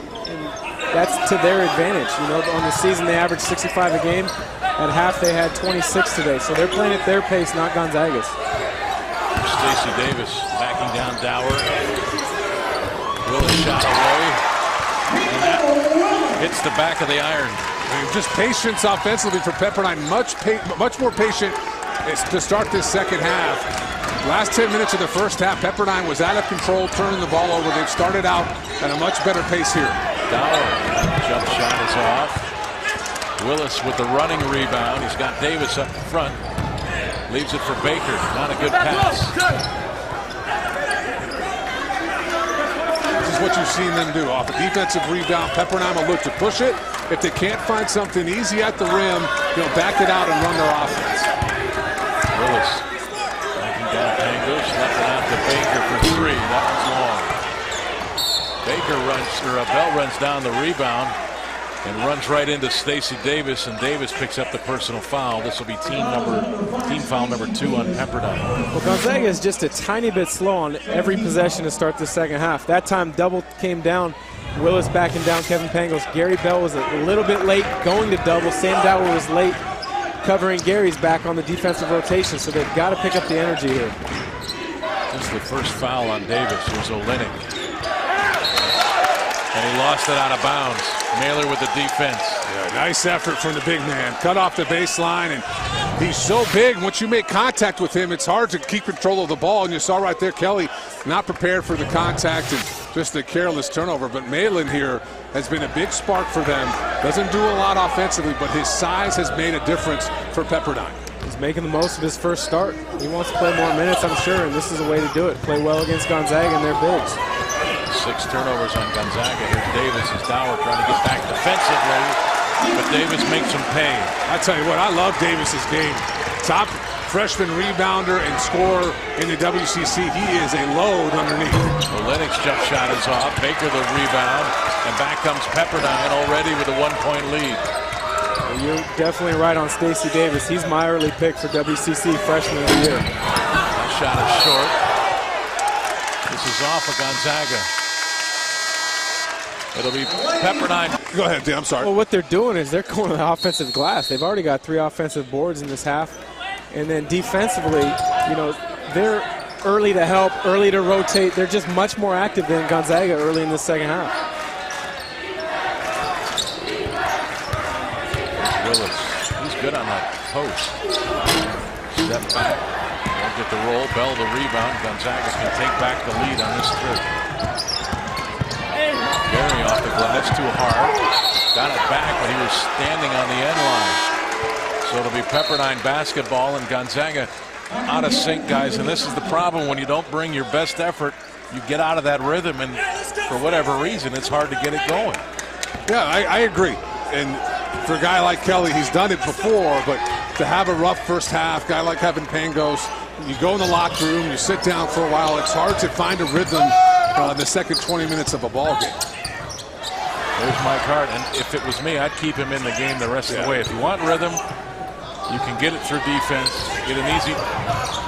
that's to their advantage. You know, on the season they averaged 65 a game. At half they had 26 today. So they're playing at their pace, not Gonzaga's.
Stacey Davis backing down Dower. Willis shot away. And that hits the back of the iron.
Just patience offensively for Pepperdine. Much more patient to start this second half. Last 10 minutes of the first half, Pepperdine was out of control, turning the ball over. They've started out at a much better pace here.
Dower, jump shot is off. Willis with the running rebound. He's got Davis up front. Leaves it for Baker. Not a good pass.
This is what you've seen them do. Off a defensive rebound, Pepperdine will look to push it. If they can't find something easy at the rim, they'll back it out and run their offense.
Willis backing down Pangos, left it out to Baker for 3. That one's long. Baker runs, Bell runs down the rebound and runs right into Stacey Davis, and Davis picks up the personal foul. This will be team foul number 2 on Pepperdine.
Well, Gonzaga is just a tiny bit slow on every possession to start the second half. That time double came down. Willis backing down Kevin Pangos. Gary Bell was a little bit late going to double. Sam Dower was late covering Gary's back on the defensive rotation, so they've got to pick up the energy here.
This is the first foul on Davis. Here's Olynyk. And he lost it out of bounds. Mailer with the defense.
Yeah, nice effort from the big man. Cut off the baseline, and he's so big. Once you make contact with him, it's hard to keep control of the ball. And you saw right there, Kelly not prepared for the contact and just a careless turnover. But Malin here has been a big spark for them. Doesn't do a lot offensively, but his size has made a difference for Pepperdine.
He's making the most of his first start. He wants to play more minutes, I'm sure, and this is a way to do it. Play well against Gonzaga and their bigs.
6 turnovers on Gonzaga. Here's Davis as Dower trying to get back defensively, but Davis makes him pay.
I tell you what, I love Davis's game. Top freshman rebounder and scorer in the WCC. He is a load underneath.
Olynyk's jump shot is off. Baker the rebound, and back comes Pepperdine already with a 1-point lead.
Well, you're definitely right on Stacey Davis. He's my early pick for WCC freshman of the year.
That shot is short. This is off of Gonzaga. It'll be Pepperdine.
Go ahead, Dan. I'm sorry.
Well, what they're doing is they're going to the offensive glass. They've already got 3 offensive boards in this half. And then defensively, you know, they're early to help, early to rotate. They're just much more active than Gonzaga early in the second half.
Willis. He's good on that post. Step back. Won't get the roll. Bell the rebound. Gonzaga can take back the lead on this trip. Gary off the glass too hard. Got it back, but he was standing on the end line. So it'll be Pepperdine basketball, and Gonzaga out of sync, guys. And this is the problem when you don't bring your best effort. You get out of that rhythm, and for whatever reason, it's hard to get it going.
Yeah, I agree. And for a guy like Kelly, he's done it before, but to have a rough first half, guy like Kevin Pangos, you go in the locker room, you sit down for a while. It's hard to find a rhythm in the second 20 minutes of a ball game.
There's Mike Hart, and if it was me, I'd keep him in the game the rest of the way. If you want rhythm, you can get it through defense, get an easy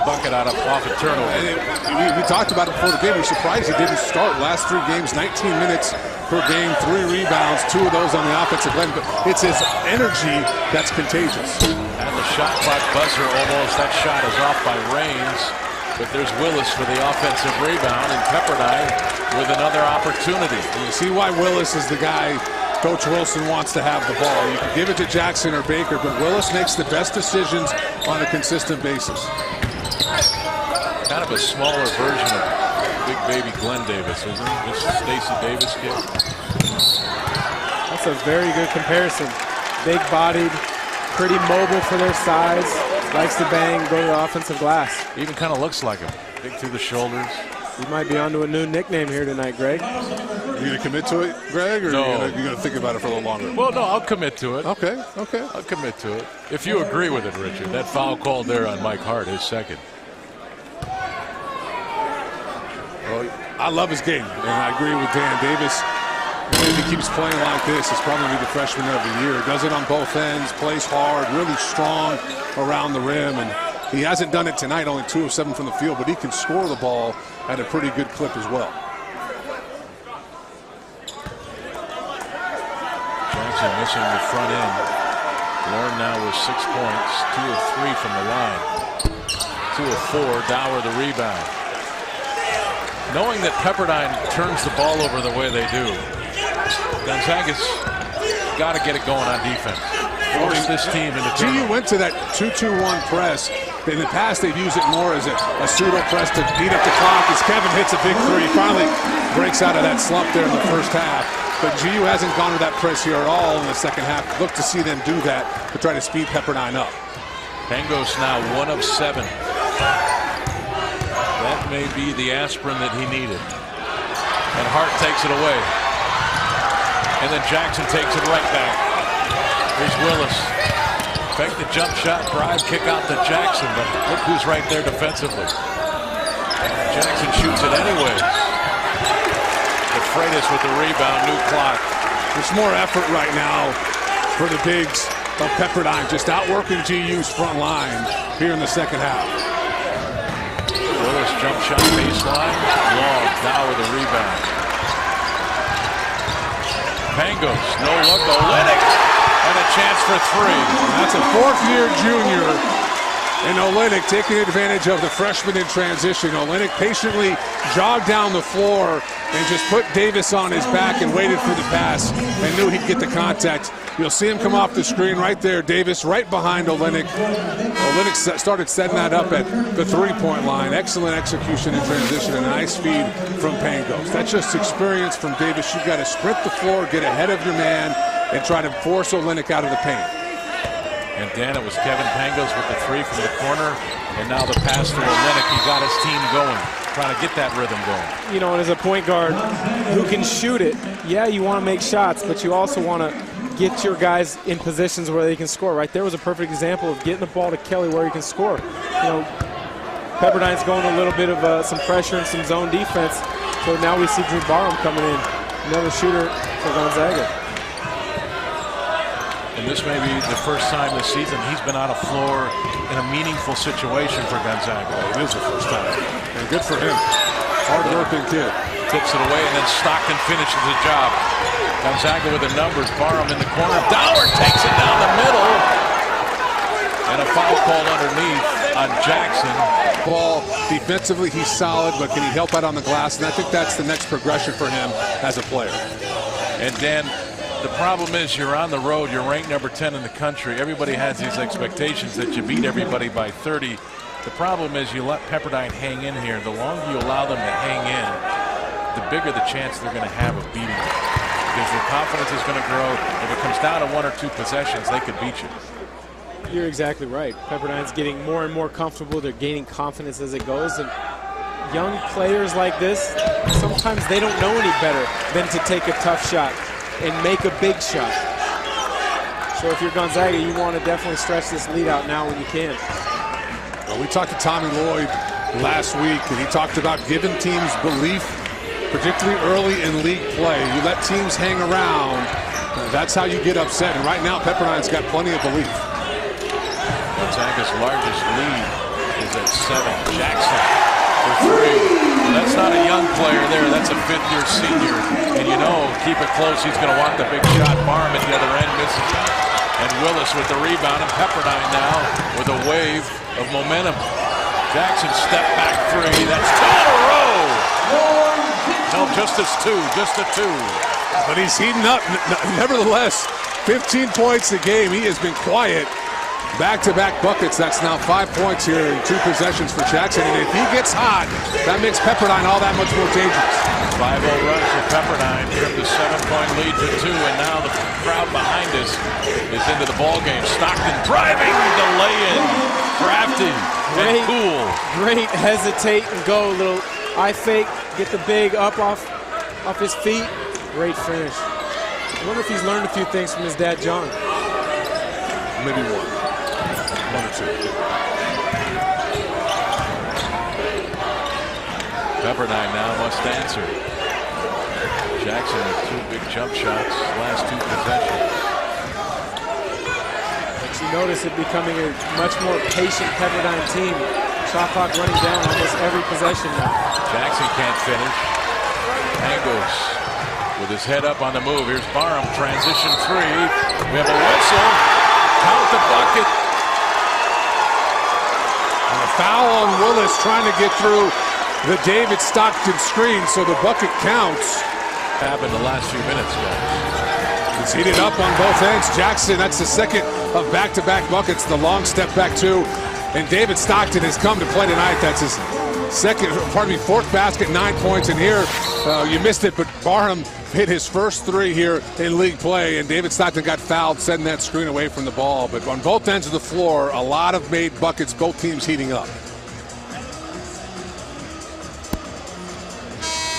bucket off a turnover.
We talked about it before the game. We're surprised he didn't start. Last 3 games, 19 minutes per game, 3 rebounds, 2 of those on the offensive end. But it's his energy that's contagious.
And the shot clock buzzer almost. That shot is off by Raines. But there's Willis for the offensive rebound, and Pepperdine with another opportunity.
And you see why Willis is the guy Coach Wilson wants to have the ball. You can give it to Jackson or Baker, but Willis makes the best decisions on a consistent basis.
Kind of a smaller version of big baby Glenn Davis, isn't it? This is Stacey Davis kid.
That's a very good comparison. Big-bodied, pretty mobile for their size. Likes to bang, go to the offensive glass.
Even kind of looks like him. Big through the shoulders.
You might be onto a new nickname here tonight, Greg.
You going to commit to it, Greg, or
no.
are you going to think about it for a little longer?
Well, no, I'll commit to it.
Okay.
I'll commit to it. If you agree with it, Richard, that foul called there on Mike Hart is second.
Well, I love his game, and I agree with Dan Davis. If he keeps playing like this, he's probably the freshman of the year. Does it on both ends, plays hard, really strong around the rim, and he hasn't done it tonight, only 2 of 7 from the field, but he can score the ball at a pretty good clip as well.
Jackson missing the front end. Lorne now with 6 points, 2 of 3 from the line. 2 of 4, Dower the rebound. Knowing that Pepperdine turns the ball over the way they do, Gonzaga's got to get it going on defense. Force this team into
GU went to that 2-2-1 press. In the past, they've used it more as a pseudo press to beat up the clock. As Kevin hits a big 3, he finally breaks out of that slump there in the first half. But GU hasn't gone to that press here at all in the second half. Look to see them do that to try to speed Pepperdine up.
Pangos now 1 of 7. That may be the aspirin that he needed. And Hart takes it away. And then Jackson takes it right back. Here's Willis. Effective jump shot, drive, kick out to Jackson, but look who's right there defensively. Jackson shoots it anyways. The Freitas with the rebound, new clock.
There's more effort right now for the bigs of Pepperdine, just outworking GU's front line here in the second half.
Willis jump shot baseline, long, now with the rebound. Pangos, no look, Olynyk. And a chance for three.
That's a fourth-year junior. And Olynyk taking advantage of the freshman in transition. Olynyk patiently jogged down the floor and just put Davis on his back and waited for the pass and knew he'd get the contact. You'll see him come off the screen right there. Davis right behind Olynyk. Olynyk started setting that up at the three-point line. Excellent execution in transition and a nice feed from Pangos. That's just experience from Davis. You've got to sprint the floor, get ahead of your man, and try to force Olynyk out of the paint.
And Dan, it was Kevin Pangos with the three from the corner, and now the pass to Olynyk. He got his team going, trying to get that rhythm going.
You know, and as a point guard who can shoot it, yeah, you want to make shots, but you also want to get your guys in positions where they can score. Right there was a perfect example of getting the ball to Kelly where he can score. You know, Pepperdine's going a little bit of some pressure and some zone defense, so now we see Drew Barham coming in, another shooter for Gonzaga.
And this may be the first time this season he's been on a floor in a meaningful situation for Gonzaga.
It is the first time. And good for him. Hard-working kid.
Tips it away, and then Stockton finishes the job. Gonzaga with the numbers. Barham in the corner. Dower takes it down the middle. And a foul called underneath on Jackson.
Ball defensively, he's solid, but can he help out on the glass? And I think that's the next progression for him as a player.
And Dan, the problem is you're on the road, you're ranked number 10 in the country. Everybody has these expectations that you beat everybody by 30. The problem is you let Pepperdine hang in here. The longer you allow them to hang in, the bigger the chance they're going to have of beating you. Because their confidence is going to grow. If it comes down to one or two possessions, they could beat you.
You're exactly right. Pepperdine's getting more and more comfortable. They're gaining confidence as it goes. And young players like this, sometimes they don't know any better than to take a tough shot and make a big shot. So if you're Gonzaga, you want to definitely stretch this lead out now when you can.
Well, we talked to Tommy Lloyd last week, and he talked about giving teams belief, particularly early in league play. You let teams hang around, that's how you get upset. And right now, Pepperdine's got plenty of belief.
Gonzaga's largest lead is at 7. Jackson for three. Well, that's not a young player there. That's a fifth-year senior. And you know, keep it close. He's going to want the big shot. Barham at the other end misses it. And Willis with the rebound. And Pepperdine now with a wave of momentum. Jackson step back three. That's 2 in a row. No, just as 2. Just a 2.
But he's heating up. Nevertheless, 15 points a game. He has been quiet. Back-to-back buckets. That's now 5 points here in 2 possessions for Jackson. And if he gets hot, that makes Pepperdine all that much more dangerous.
5-0 run for Pepperdine. Trimmed a 7-point lead to 2. And now the crowd behind us is into the ballgame. Stockton driving the lay-in. Crafty and cool.
Great hesitate and go. Little eye fake. Get the big up off his feet. Great finish. I wonder if he's learned a few things from his dad, John.
Maybe one. 1 or 2.
Pepperdine now must answer. Jackson with 2 big jump shots, last 2 possessions.
But you notice it becoming a much more patient Pepperdine team. Shot clock running down almost every possession now.
Jackson can't finish. Pangos with his head up on the move. Here's Barham, transition 3. We have a whistle. Count the bucket.
And a foul on Willis trying to get through the David Stockton screen, so the bucket counts.
Happened the last few minutes, guys.
He's heated up on both ends. Jackson, that's the second of back-to-back buckets, the long step back 2. And David Stockton has come to play tonight. That's his fourth basket, 9 points. And here, you missed it, but Barham hit his first 3 here in league play, and David Stockton got fouled, setting that screen away from the ball. But on both ends of the floor, a lot of made buckets, both teams heating up.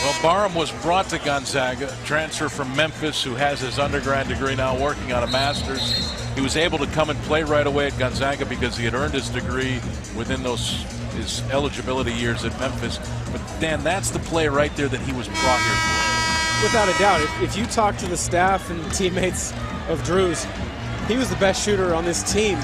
Well, Barham was brought to Gonzaga, transfer from Memphis, who has his undergrad degree, now working on a master's. He was able to come and play right away at Gonzaga because he had earned his degree within his eligibility years at Memphis. But Dan, that's the play right there that he was brought here for.
Without a doubt, if you talk to the staff and teammates of Drew's, he was the best shooter on this team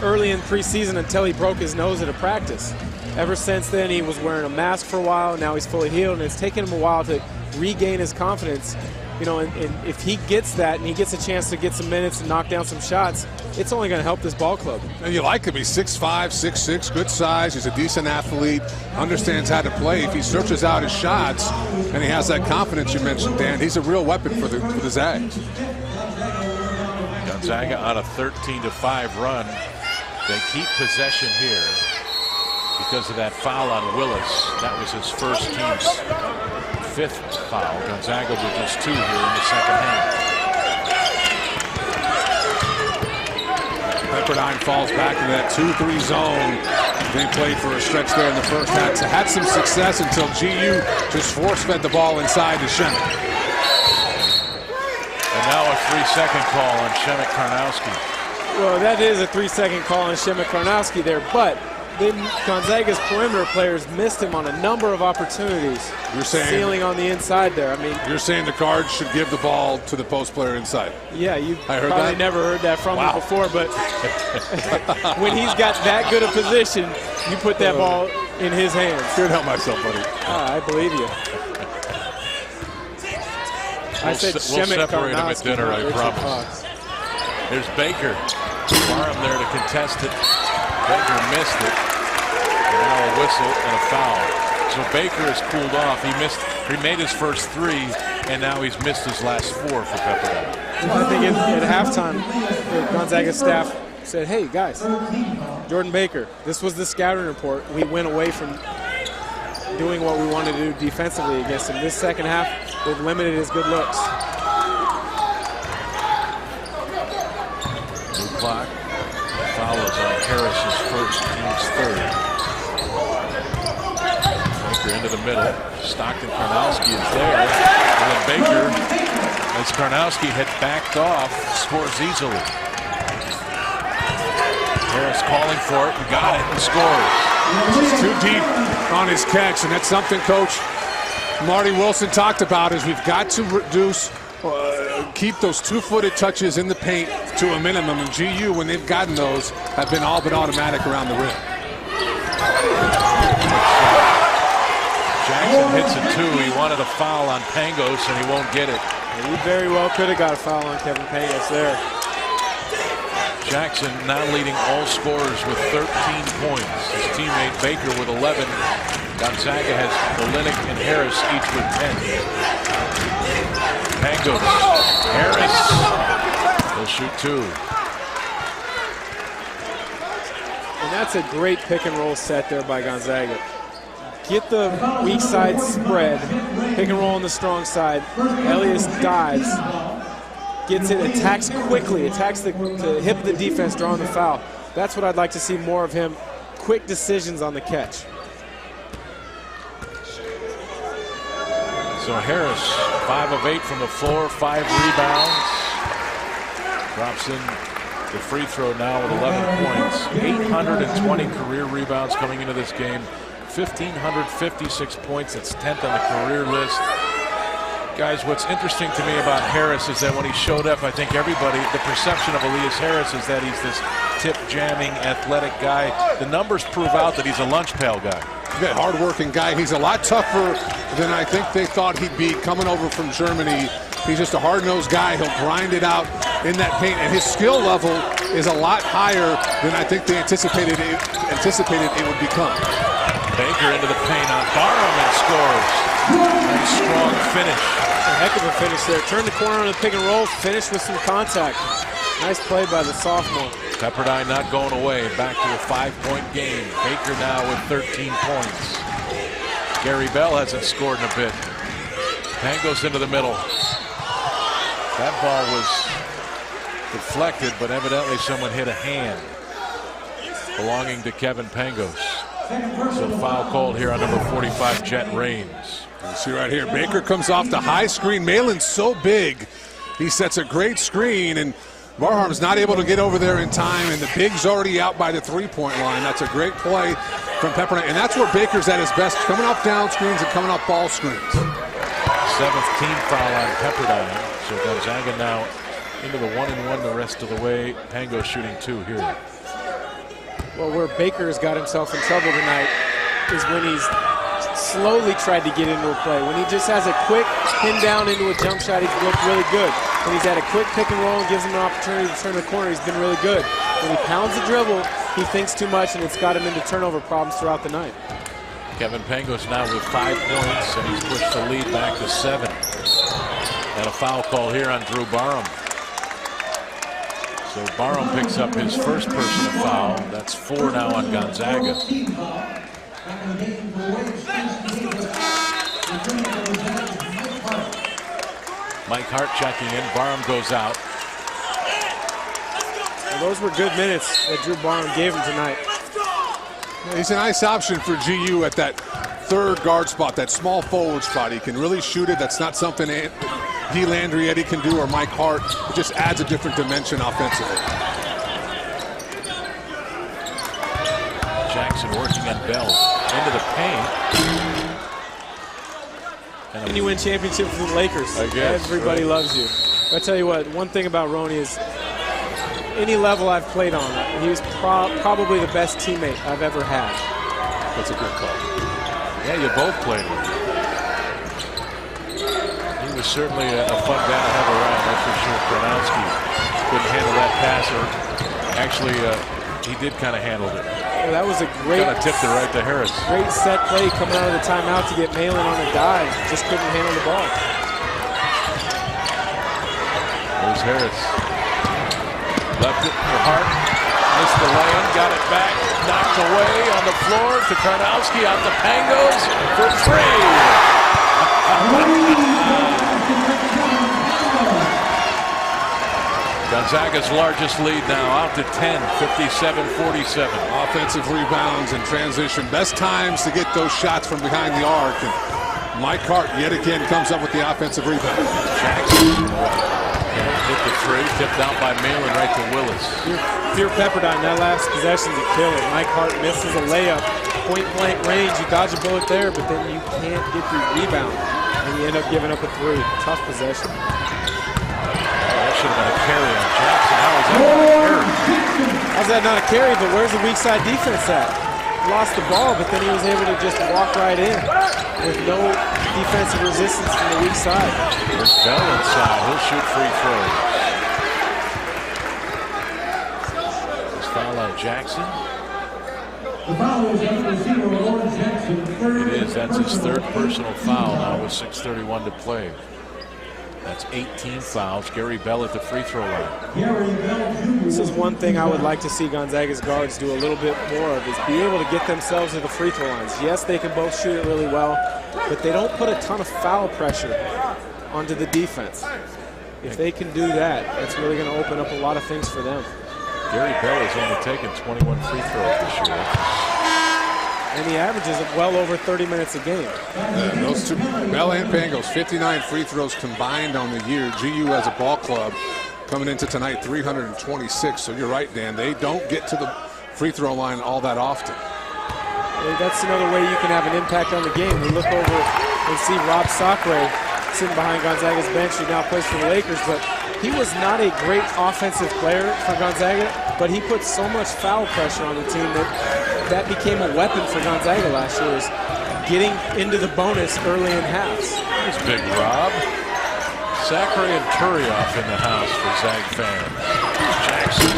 early in preseason until he broke his nose at a practice. Ever since then, he was wearing a mask for a while. Now he's fully healed, and it's taken him a while to regain his confidence. you know, and if he gets that and he gets a chance to get some minutes and knock down some shots, it's only going to help this ball club.
And you like him. He's 6'5", 6'6", good size. He's a decent athlete, understands how to play. If he searches out his shots and he has that confidence you mentioned, Dan, he's a real weapon for the Zags.
Gonzaga on a 13-5 run. They keep possession here because of that foul on Willis. That was his first team's 5th foul. Gonzaga with just 2 here in the second half.
Pepperdine falls back into that 2-3 zone. They played for a stretch there in the first half. So had some success until GU just force-fed the ball inside to Shemek.
And now a 3-second call on Shemek Karnowski.
Well, that is a 3-second call on Shemek Karnowski there, but Gonzaga's perimeter players missed him on a number of opportunities.
You're saying
stealing on the inside there. I mean,
you're saying the Cards should give the ball to the post player inside.
Yeah, you probably
that.
Never heard that from him before, but when he's got that good a position, you put that ball in his hands.
Couldn't help myself, buddy.
I believe you. I said
we'll
Shemek
separate him at
Karnowski,
dinner, I
Richard
promise.
Fox.
There's Baker. Barham there to contest it. Baker missed it. And now a whistle and a foul. So Baker has cooled off. He made his first 3, and now he's missed his last 4 for Pepperdine.
I think at halftime, the Gonzaga staff said, hey, guys, Jordan Baker, this was the scouting report. We went away from doing what we wanted to do defensively against him. This second half, we've limited his good looks.
New clock. Follows on Harris's first, team's 3rd. Baker into the middle. Stockton Karnowski is there. And then Baker, as Karnowski had backed off, scores easily. Harris calling for it and got it and scores.
It's too deep on his catch, and that's something Coach Marty Wilson talked about, is we've got to reduce, keep those 2-footed touches in the paint to a minimum, and GU, when they've gotten those, have been all but automatic around the rim.
Jackson hits it 2. He wanted a foul on Pangos, and he won't get it.
He very well could have got a foul on Kevin Pangos there.
Jackson now leading all scorers with 13 points. His teammate Baker with 11. Gonzaga has Olenek and Harris each with 10. Pangos. Harris. He'll shoot 2.
And that's a great pick and roll set there by Gonzaga. Get the weak side spread, pick and roll on the strong side. Elias dives, gets it, attacks quickly, attacks the hip of the defense, drawing the foul. That's what I'd like to see more of him. Quick decisions on the catch.
So Harris, 5 of 8 from the floor, 5 rebounds. Drops in the free throw now with 11 points. 820 career rebounds coming into this game. 1,556 points. That's 10th on the career list. Guys, what's interesting to me about Harris is that when he showed up, I think everybody, the perception of Elias Harris is that he's this tip-jamming, athletic guy. The numbers prove out that he's a lunch pail guy.
Yeah, hard-working guy. He's a lot tougher than I think they thought he'd be coming over from Germany. He's just a hard-nosed guy. He'll grind it out in that paint, and his skill level is a lot higher than I think they anticipated it would become.
Baker into the paint on Barham and scores. Nice strong finish.
A heck of a finish there. Turn the corner on the pick and roll, finish with some contact. Nice play by the sophomore.
Pepperdine not going away. Back to a 5-point game. Baker now with 13 points. Gary Bell hasn't scored in a bit. Pangos into the middle. That ball was deflected, but evidently someone hit a hand belonging to Kevin Pangos. So foul called here on number 45, Jet Raines.
You see right here, Baker comes off the high screen. Malin's so big. He sets a great screen, and Barham's not able to get over there in time, and the big's already out by the three-point line. That's a great play from Pepperdine, and that's where Baker's at his best, coming off down screens and coming off ball screens.
7th team foul on Pepperdine. So Gonzaga now into the 1-and-1 the rest of the way. Pango shooting 2 here.
Well, where Baker's got himself in trouble tonight is when he's slowly tried to get into a play. When he just has a quick pinned down into a jump shot, he's looked really good. When he's had a quick pick and roll and gives him an opportunity to turn the corner, he's been really good. When he pounds the dribble, he thinks too much, and it's got him into turnover problems throughout the night.
Kevin Pangos now with 5 points, and he's pushed the lead back to 7. And a foul call here on Drew Barham. So Barham picks up his first personal foul. That's 4 now on Gonzaga. Mike Hart checking in. Barham goes out.
Well, those were good minutes that Drew Barham gave him tonight.
Yeah, he's a nice option for GU at that third guard spot, that small forward spot. He can really shoot it. That's not something D. Landry can do, or Mike Hart. It just adds a different dimension offensively.
Jackson working on Bell into the paint.
And you win championships with the Lakers.
I guess,
everybody loves you. I tell you what, one thing about Ronnie is any level I've played on, he was probably the best teammate I've ever had.
That's a good call.
Yeah, you both played with him. He was certainly a fun guy to have around, that's for sure. Kronowski couldn't handle that pass, or actually he did kind of handle it.
Well, that was a great,
kind of tipped it right to Harris.
Great set play coming out of the timeout to get Malin on a dive. Just couldn't handle the ball.
There's Harris. Left it for Hart. Missed the lane. Got it back. Knocked away on the floor to Karnowski. Out to Pangos for 3. Gonzaga's largest lead now out to 10, 57-47.
Offensive rebounds and transition. Best times to get those shots from behind the arc. And Mike Hart yet again comes up with the offensive rebound.
Jackson hit the 3, tipped out by Malin right to Willis.
If you're Pepperdine, that last possession's a killer. Mike Hart misses a layup, point blank range. You dodge a bullet there, but then you can't get the rebound. And you end up giving up a 3. Tough possession.
Should have been a carry on Jackson. How is that not a carry?
How's that not a carry, but where's the weak side defense at? Lost the ball, but then he was able to just walk right in with no defensive resistance from the weak side.
There's Bell inside. He'll shoot free throws. This foul on Jackson. It is. That's his 3rd personal foul now with 6:31 to play. That's 18 fouls. Gary Bell at the free throw line.
This is one thing I would like to see Gonzaga's guards do a little bit more of, is be able to get themselves to the free throw lines. Yes, they can both shoot it really well, but they don't put a ton of foul pressure onto the defense. If they can do that, that's really going to open up a lot of things for them.
Gary Bell has only taken 21 free throws this year.
And he averages well over 30 minutes a game.
Those two, Bell and Pangos, 59 free throws combined on the year. GU as a ball club coming into tonight 326. So you're right, Dan. They don't get to the free throw line all that often.
That's another way you can have an impact on the game. We look over and see Rob Sacre sitting behind Gonzaga's bench, who now plays for the Lakers, but he was not a great offensive player for Gonzaga, but he put so much foul pressure on the team that became a weapon for Gonzaga last year, is getting into the bonus early in halves.
There's Big Rob. Sacre and Turioff in the house for Zag fans. Jackson,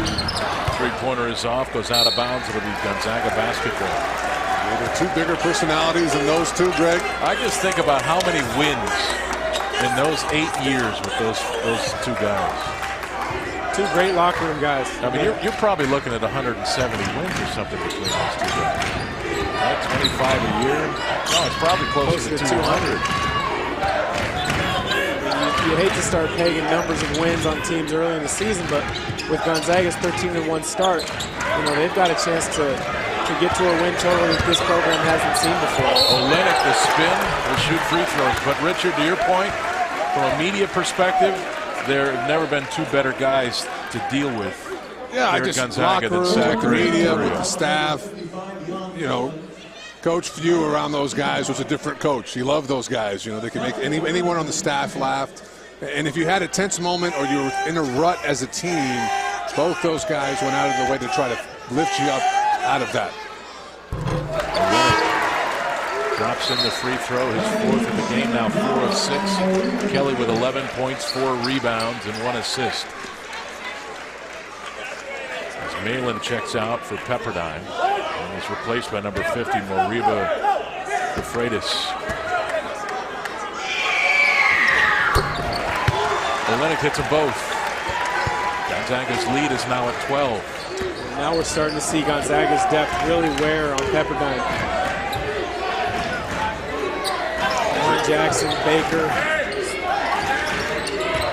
3-pointer is off, goes out of bounds. It'll be Gonzaga basketball.
Well, they're 2 bigger personalities than those 2, Greg.
I just think about how many wins in those 8 years with those 2 guys.
2 great locker room guys.
I mean, you're probably looking at 170 wins or something between those 2 guys. Right, 25 a year? No, it's probably closer to 200.
You hate to start pegging numbers of wins on teams early in the season, but with Gonzaga's 13-1 start, they've got a chance to get to a win total that this program hasn't seen before.
Olenek, the spin, will shoot free throws. But Richard, to your point, from a media perspective, there have never been 2 better guys to deal with.
Yeah, I just
Gonzaga
locker room, with the media, with the staff. Coach Few around those guys was a different coach. He loved those guys. They could make anyone on the staff laugh. And if you had a tense moment or you were in a rut as a team, both those guys went out of their way to try to lift you up out of that.
Drops in the free throw, his 4th of the game, now 4 of 6. Kelly with 11 points, 4 rebounds, and 1 assist. As Malin checks out for Pepperdine, and is replaced by number 50, Moriba de Freitas. Olenek hits them both. Gonzaga's lead is now at 12.
And now we're starting to see Gonzaga's depth really wear on Pepperdine. Jackson, Baker,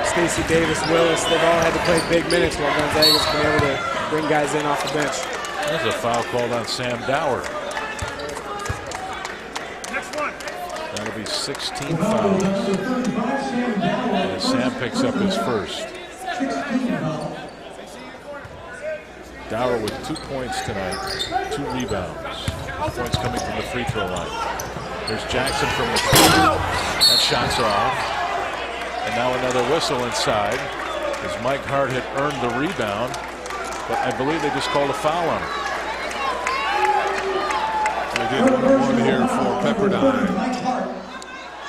Stacey Davis, Willis, they've all had to play big minutes while Gonzaga's been able to bring guys in off the bench.
There's a foul called on Sam Dower. That'll be 16 fouls. And Sam picks up his first. Dower with 2 points tonight, 2 rebounds. Points coming from the free throw line. There's Jackson from the corner. That shot's off. And now another whistle inside as Mike Hart had earned the rebound, but I believe they just called a foul on him.
They did one here for Pepperdine.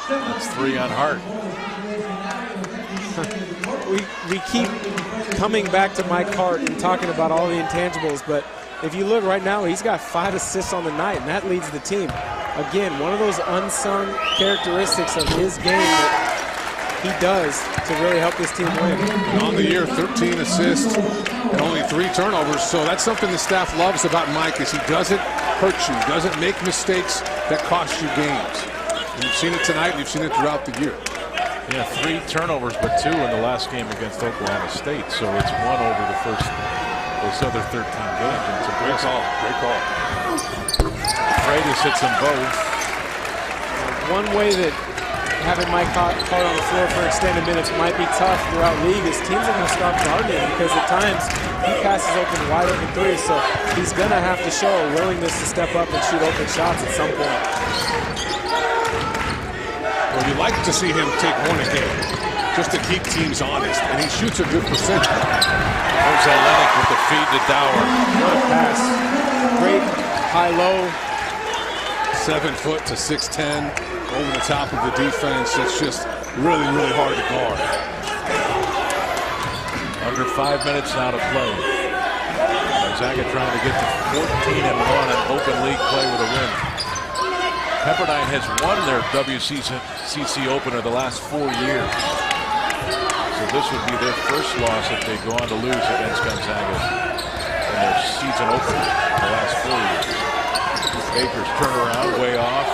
That's 3 on Hart.
We keep coming back to Mike Hart and talking about all the intangibles, but if you look right now, he's got 5 assists on the night, and that leads the team. Again, one of those unsung characteristics of his game that he does to really help this team win.
And on the year, 13 assists and only 3 turnovers. So that's something the staff loves about Mike, is he doesn't hurt you, doesn't make mistakes that cost you games. And you've seen it tonight, and you've seen it throughout the year.
Yeah, 3 turnovers, but 2 in the last game against Oklahoma State. So it's 1 over those other 13 games. It's a
Great call. Great call.
Freitas hits them both.
One way that having Mike Hart on the floor for extended minutes might be tough throughout league is teams are going to stop guarding him, because at times he passes open wide open threes, so he's going to have to show a willingness to step up and shoot open shots at some point.
Well, you like to see him take 1 a game just to keep teams honest, and he shoots a good percentage.
There's Olenek with the feed to Dower.
What a pass. Great high-low.
7 foot to 6'10", over the top of the defense. It's just really, really hard to guard.
Under 5 minutes now to play. Gonzaga trying to get to 14-1 in open league play with a win. Pepperdine has won their WCC opener the last 4 years. So this would be their first loss if they go on to lose against Gonzaga in their season opener the last 4 years. Baker's turnaround way off.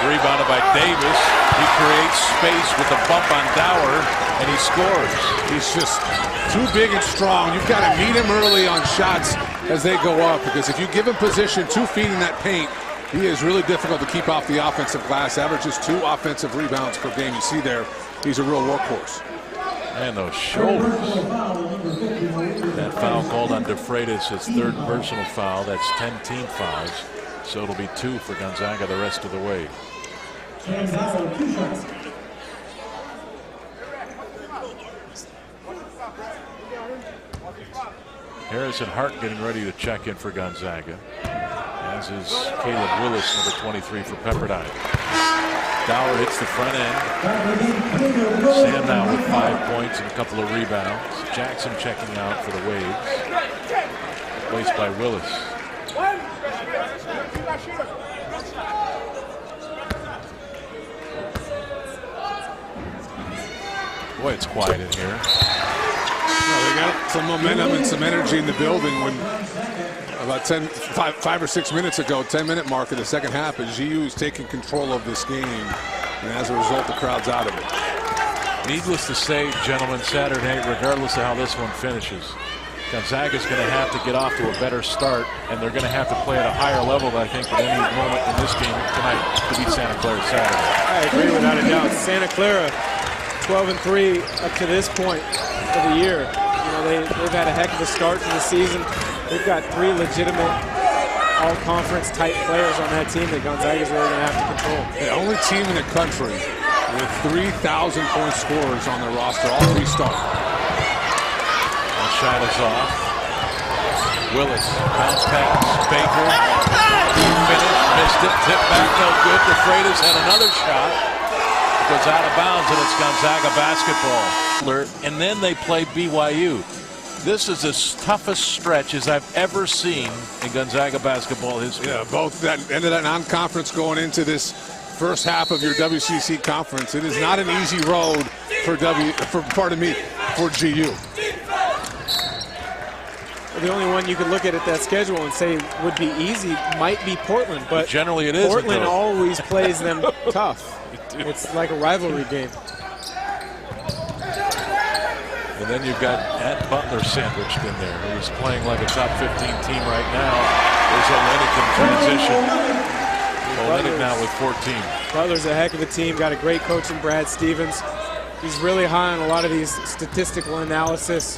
Rebounded by Davis. He creates space with a bump on Dower, and he scores.
He's just too big and strong. You've got to meet him early on shots as they go up, because if you give him position 2 feet in that paint, he is really difficult to keep off the offensive glass. Averages 2 offensive rebounds per game. You see there, he's a real workhorse.
And those shoulders. That foul called on de Freitas, his 3rd personal foul. That's 10 team fouls. So it'll be 2 for Gonzaga the rest of the way. Harrison Hart getting ready to check in for Gonzaga, as is Caleb Willis, number 23 for Pepperdine. Dower hits the front end. Sam now with 5 points and a couple of rebounds. Jackson checking out for the Waves, replaced by Willis. Boy, it's quiet in here.
Well, they got some momentum and some energy in the building when about 5 or 6 minutes ago, 10-minute mark of the second half, and GU is taking control of this game, and as a result, the crowd's out of it.
Needless to say, gentlemen, Saturday, regardless of how this one finishes, Gonzaga's going to have to get off to a better start, and they're going to have to play at a higher level, I think, at any moment in this game tonight to beat Santa Clara Saturday.
I agree without a doubt. Santa Clara, 12-3 up to this point for the year. You know, they've had a heck of a start to the season. They've got 3 legitimate all-conference type players on that team that Gonzaga's really going to have to control.
The only team in the country with 3,000-point scorers on their roster, all 3 start.
Shot is off. Willis, bounce pass, Baker, finish, missed it, tip back, no good. De Freitas had another shot. Goes out of bounds, and it's Gonzaga basketball. And then they play BYU. This is the toughest stretch as I've ever seen in Gonzaga basketball history.
Yeah, both that end of that non-conference going into this first half of your WCC conference. It is not an easy road for for GU.
The only one you could look at that schedule and say would be easy might be Portland, but
generally it is.
Portland always plays them tough. It's like a rivalry game.
And then you've got Ed Butler sandwiched in there, who's playing like a top 15 team right now. There's Olynyk in transition. Olynyk now with 14.
Butler's a heck of a team. Got a great coach in Brad Stevens. He's really high on a lot of these statistical analysis,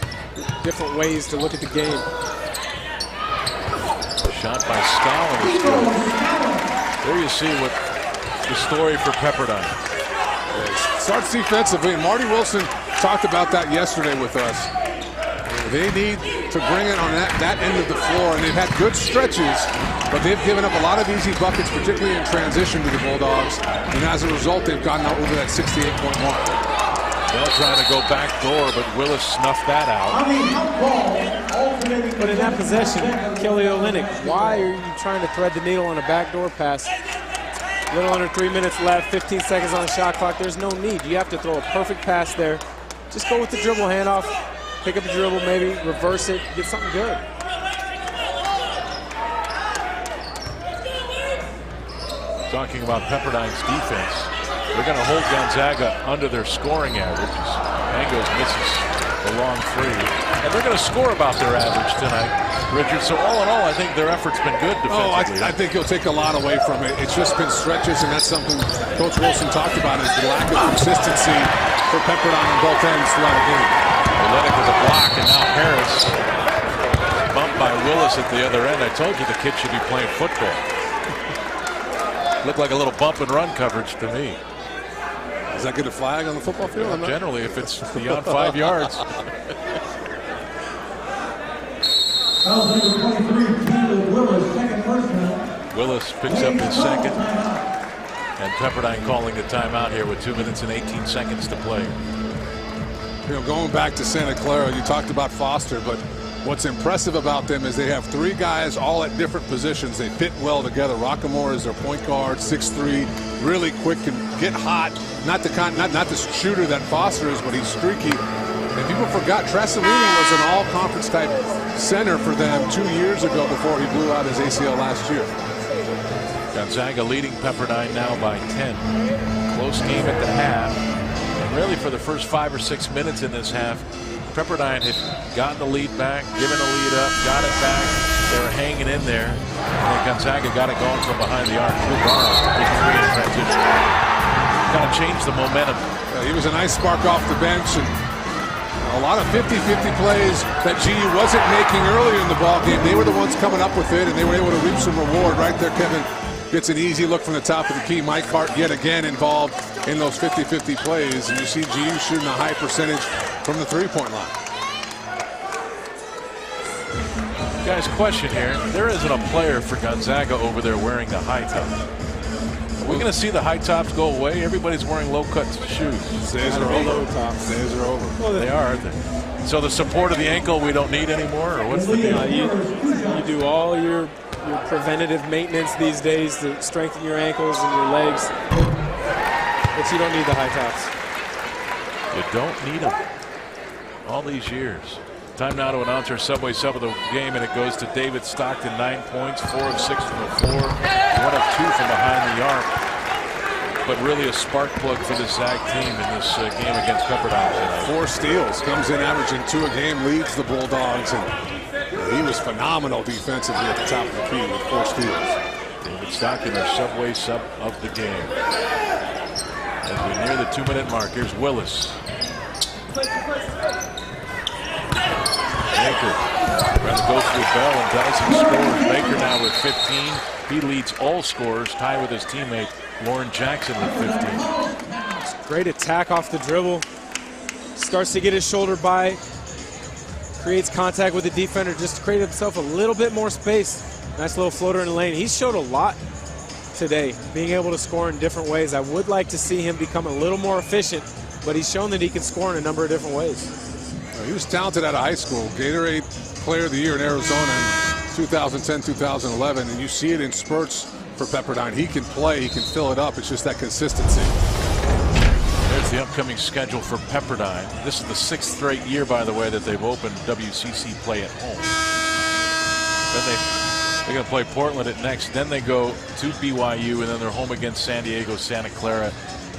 different ways to look at the game.
Shot by Scollin is good. There you see what the story for Pepperdine.
Starts defensively, and Marty Wilson talked about that yesterday with us. They need to bring it on that end of the floor, and they've had good stretches, but they've given up a lot of easy buckets, particularly in transition to the Bulldogs, and as a result, they've gotten over that 68-point mark.
They'll try to go back door, but Willis snuffed that out.
But in that possession, Kelly Olynyk, why are you trying to thread the needle on a backdoor pass? A little under 3 minutes left, 15 seconds on the shot clock. There's no need. You have to throw a perfect pass there. Just go with the dribble handoff, pick up the dribble, maybe reverse it, get something good.
Talking about Pepperdine's defense, they're going to hold Gonzaga under their scoring average. Mangos misses the long three. And they're going to score about their average tonight, Richard. So all in all, I think their effort's been good defensively.
I think you'll take a lot away from it. It's just been stretches, and that's something Coach Wilson talked about, is the lack of consistency for Pepperdine on both ends throughout the game.
Olynyk with a block, and now Harris bumped by Willis at the other end. I told you the kid should be playing football. Looked like a little bump and run coverage to me.
Does that get a flag on the football field?
Generally, if it's beyond 5 yards. Willis picks up his second. And Pepperdine calling the timeout here with 2 minutes and 18 seconds to play.
You know, going back to Santa Clara, you talked about Foster, but what's impressive about them is they have three guys all at different positions. They fit well together. Rockamore is their point guard, 6'3", really quick, can get hot. Not the shooter that Foster is, but he's streaky. And people forgot Trasolini was an all-conference type center for them 2 years ago before he blew out his ACL last year.
Gonzaga leading Pepperdine now by 10. Close game at the half. And really for the first 5 or 6 minutes in this half, Pepperdine had gotten the lead back, given a lead up, got it back. They were hanging in there. And then Gonzaga got it going from behind the arc. Big three in transition. Got to change the momentum.
He was a nice spark off the bench, and a lot of 50-50 plays that GU wasn't making earlier in the ball game. They were the ones coming up with it, and they were able to reap some reward right there. Kevin gets an easy look from the top of the key. Mike Hart yet again involved in those 50-50 plays, and you see GU shooting a high percentage from the three-point line.
Guys, question here. There isn't a player for Gonzaga over there wearing the high top. Are we going to see the high tops go away? Everybody's wearing low-cut shoes.
Days are over. Days are over.
Well, they are, aren't they? So the support of the ankle we don't need anymore, or what's the deal?
You do all your preventative maintenance these days to strengthen your ankles and your legs, but you don't need the high tops.
You don't need them. All these years. Time now to announce our Subway Sub of the game, and it goes to David Stockton, 9 points, 4 of 6 from the floor, 1 of 2 from behind the arc. But really a spark plug for the Zag team in this game against Pepperdine tonight.
4 steals, comes in averaging 2 a game, leads the Bulldogs, and he was phenomenal defensively at the top of the key with 4 steals.
David Stockton, our Subway Sub of the game. As we near the 2-minute mark, here's Willis. Baker trying to go through Bell and Dyson scores. Baker now with 15. He leads all scorers, tied with his teammate Lauren Jackson with 15.
Great attack off the dribble. Starts to get his shoulder by. creates contact with the defender just to create himself a little bit more space. Nice little floater in the lane. He's showed a lot today, being able to score in different ways. I would like to see him become a little more efficient, but he's shown that he can score in a number of different ways.
He was talented out of high school. Gatorade Player of the Year in Arizona in 2010, 2011, and you see it in spurts for Pepperdine. He can play, he can fill it up. It's just that consistency.
There's the upcoming schedule for Pepperdine. This is the 6th straight year, by the way, that they've opened WCC play at home. Then they're going to play Portland at next. Then they go to BYU, and then they're home against San Diego, Santa Clara,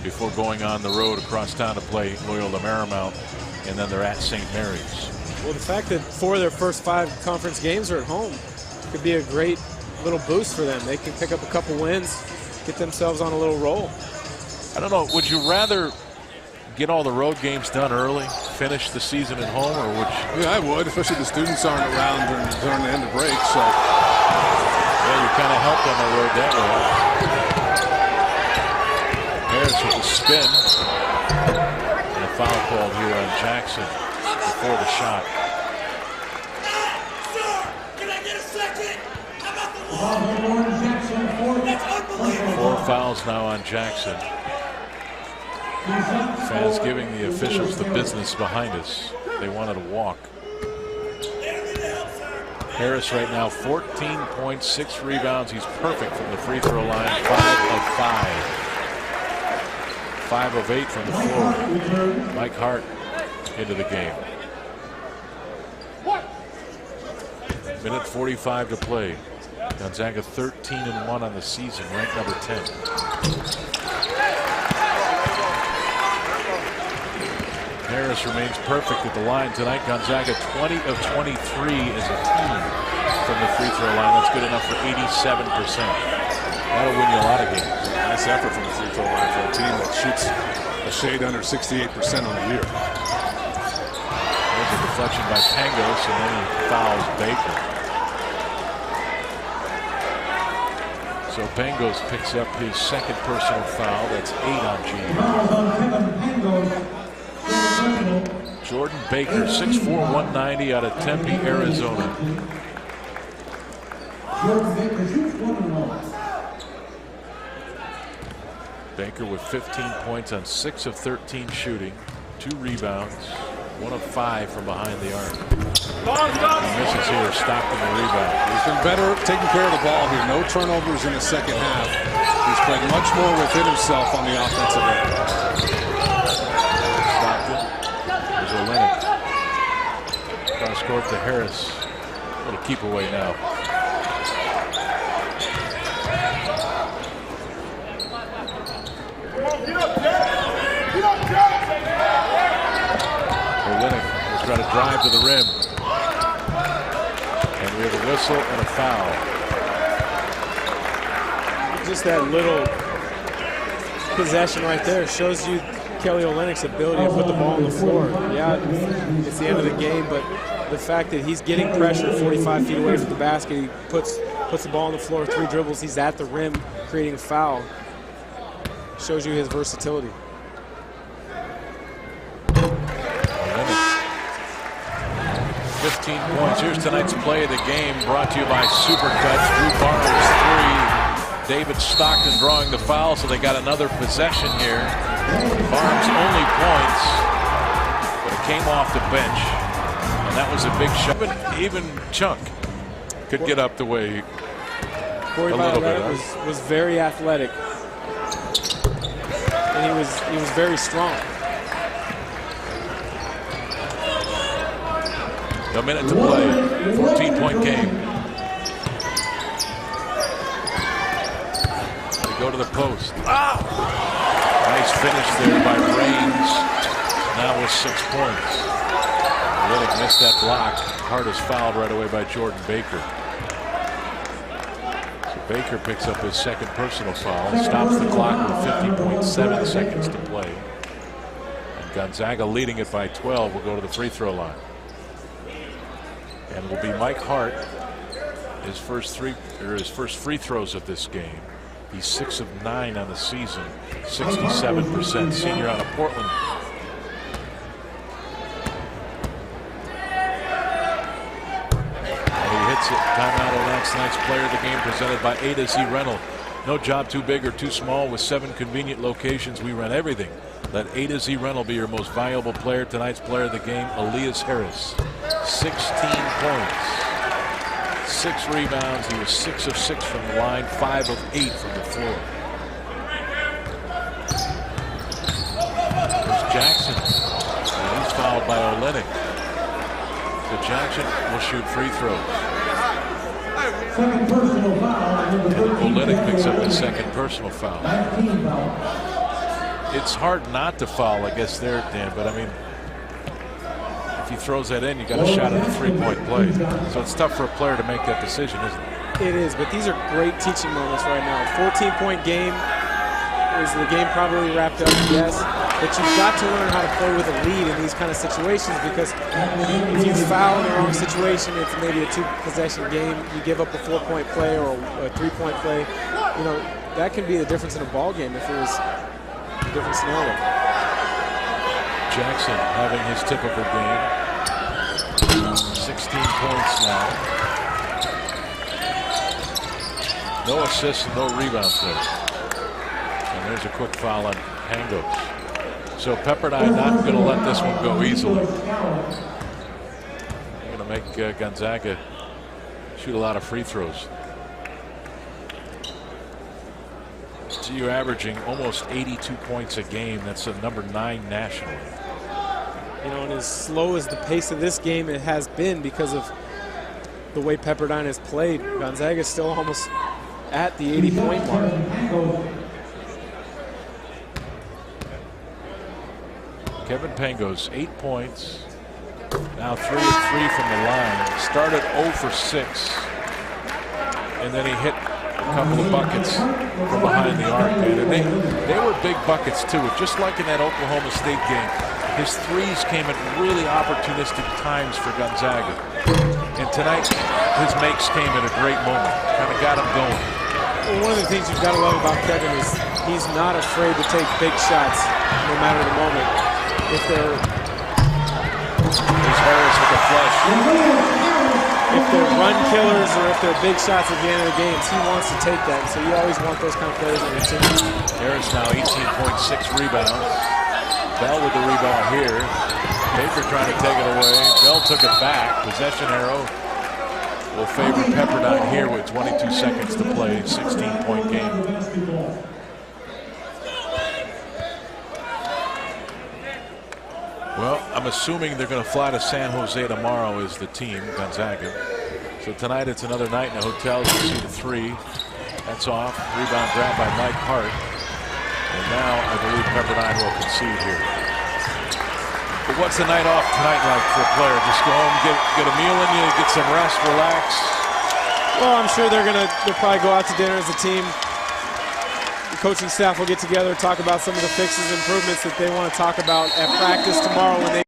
before going on the road across town to play Loyola Marymount, and then they're at St. Mary's.
Well, the fact that 4 of their first 5 conference games are at home could be a great little boost for them. They can pick up a couple wins, get themselves on a little roll.
I don't know, would you rather get all the road games done early, finish the season at home, or would you?
Yeah, I would, especially the students aren't around during the end of break. So
yeah, you kind of helped on the road that way. Harris with the spin. And a foul called here on Jackson before the shot.
Can I get a second?
Four fouls now on Jackson. Fans giving the officials the business behind us. They wanted a walk. Harris right now 14 points, 6 rebounds. He's perfect from the free throw line. 5 of 5. 5 of 8 from the floor. Mike Hart into the game. Minute 45 to play. Gonzaga 13-1 on the season, ranked number 10. Harris remains perfect at the line tonight. Gonzaga 20 of 23 as a team from the free throw line. That's good enough for 87%. That'll win you a lot of games.
Nice effort from the free throw line for a team that shoots a shade under 68% on the year.
There's a deflection by Pangos, and then he fouls Baker. So Pangos picks up his second personal foul. That's 8 on G. Jordan Baker, 6'4", 190 out of Tempe, Arizona. Baker with 15 points on 6 of 13 shooting, 2 rebounds, 1 of 5 from behind the arc. He misses here, stopped in the rebound.
He's been better taking care of the ball here. No turnovers in the second half. He's played much more within himself on the offensive end.
Olenek. Cross court to Harris. A little keep away now. Olenek will try to drive to the rim. And we have a whistle and a foul.
Just that little possession right there shows you Kelly Olynyk's ability to put the ball on the floor. Yeah, it's the end of the game, but the fact that he's getting pressure 45 feet away from the basket, he puts the ball on the floor, 3 dribbles, he's at the rim creating a foul. Shows you his versatility.
15 points. Here's tonight's play of the game, brought to you by Supercuts. Drew Barnes 3. David Stockton drawing the foul, so they got another possession here. Barnes only points, but it came off the bench, and that was a big shot. Even Chunk could get up the way
Corey
a little bit.
Was very athletic, and he was very strong.
A minute to play. 14-point game. They go to the post. Oh! Nice finish there by Reigns. Now with 6 points. Riddick missed that block. Hart is fouled right away by Jordan Baker. So Baker picks up his second personal foul and stops the clock with 50.7 seconds to play. And Gonzaga leading it by 12 will go to the free throw line. And will be Mike Hart, his first free throws of this game. He's 6 of 9 on the season, 67%. Senior out of Portland. That's it. Timeout on that. Tonight's player of the game presented by A to Z Rental. No job too big or too small. With 7 convenient locations, we rent everything. Let A to Z Rental be your most valuable player. Tonight's player of the game, Elias Harris. 16 points. 6 rebounds. He was 6 of 6 from the line, 5 of 8 from the floor. There's Jackson. And he's fouled by Olenek. So Jackson will shoot free throws. And Olenek picks up his second personal foul. It's hard not to foul, I guess, there, Dan, but I mean, if he throws that in, you got a shot at a 3-point play. So it's tough for a player to make that decision, isn't it?
It is, but these are great teaching moments right now. 14-point game. Is the game probably wrapped up? Yes. But you've got to learn how to play with a lead in these kind of situations, because if you foul in the wrong situation, it's maybe a 2-possession game. You give up a 4-point play or a 3-point play. You know, that can be the difference in a ball game if it was a different scenario.
Jackson having his typical game. 16 points now. No assists and no rebounds there. And there's a quick foul on Pangos. So Pepperdine not going to let this one go easily. They're going to make Gonzaga shoot a lot of free throws. So you're averaging almost 82 points a game. That's a number 9 nationally.
You know, and as slow as the pace of this game it has been because of the way Pepperdine has played, Gonzaga is still almost at the 80-point mark.
Kevin Pangos, 8 points. Now 3 of 3 from the line. Started 0 for 6. And then he hit a couple of buckets from behind the arc, man. And they were big buckets, too. Just like in that Oklahoma State game, his threes came at really opportunistic times for Gonzaga. And tonight, his makes came at a great moment. Kind of got him going.
Well, one of the things you've got to love about Kevin is he's not afraid to take big shots, no matter the moment. If they're
Harris with a flush.
If they're run killers or if they're big shots at the end of the games, he wants to take that. So you always want those kind of players on your team.
Harris now 18.6 rebounds. Bell with the rebound here. Baker trying to take it away. Bell took it back. Possession arrow will favor Pepperdine here with 22 seconds to play. 16-point game. Well, I'm assuming they're going to fly to San Jose tomorrow as the team, Gonzaga. So tonight it's another night in a hotel. You see the 3. That's off. Rebound grab by Mike Hart. And now I believe Pepperdine will concede here. But what's the night off tonight like for a player? Just go home, get a meal in you, get some rest, relax?
Well, I'm sure they'll probably go out to dinner as a team. The coaching staff will get together, talk about some of the fixes, improvements that they want to talk about at practice tomorrow when they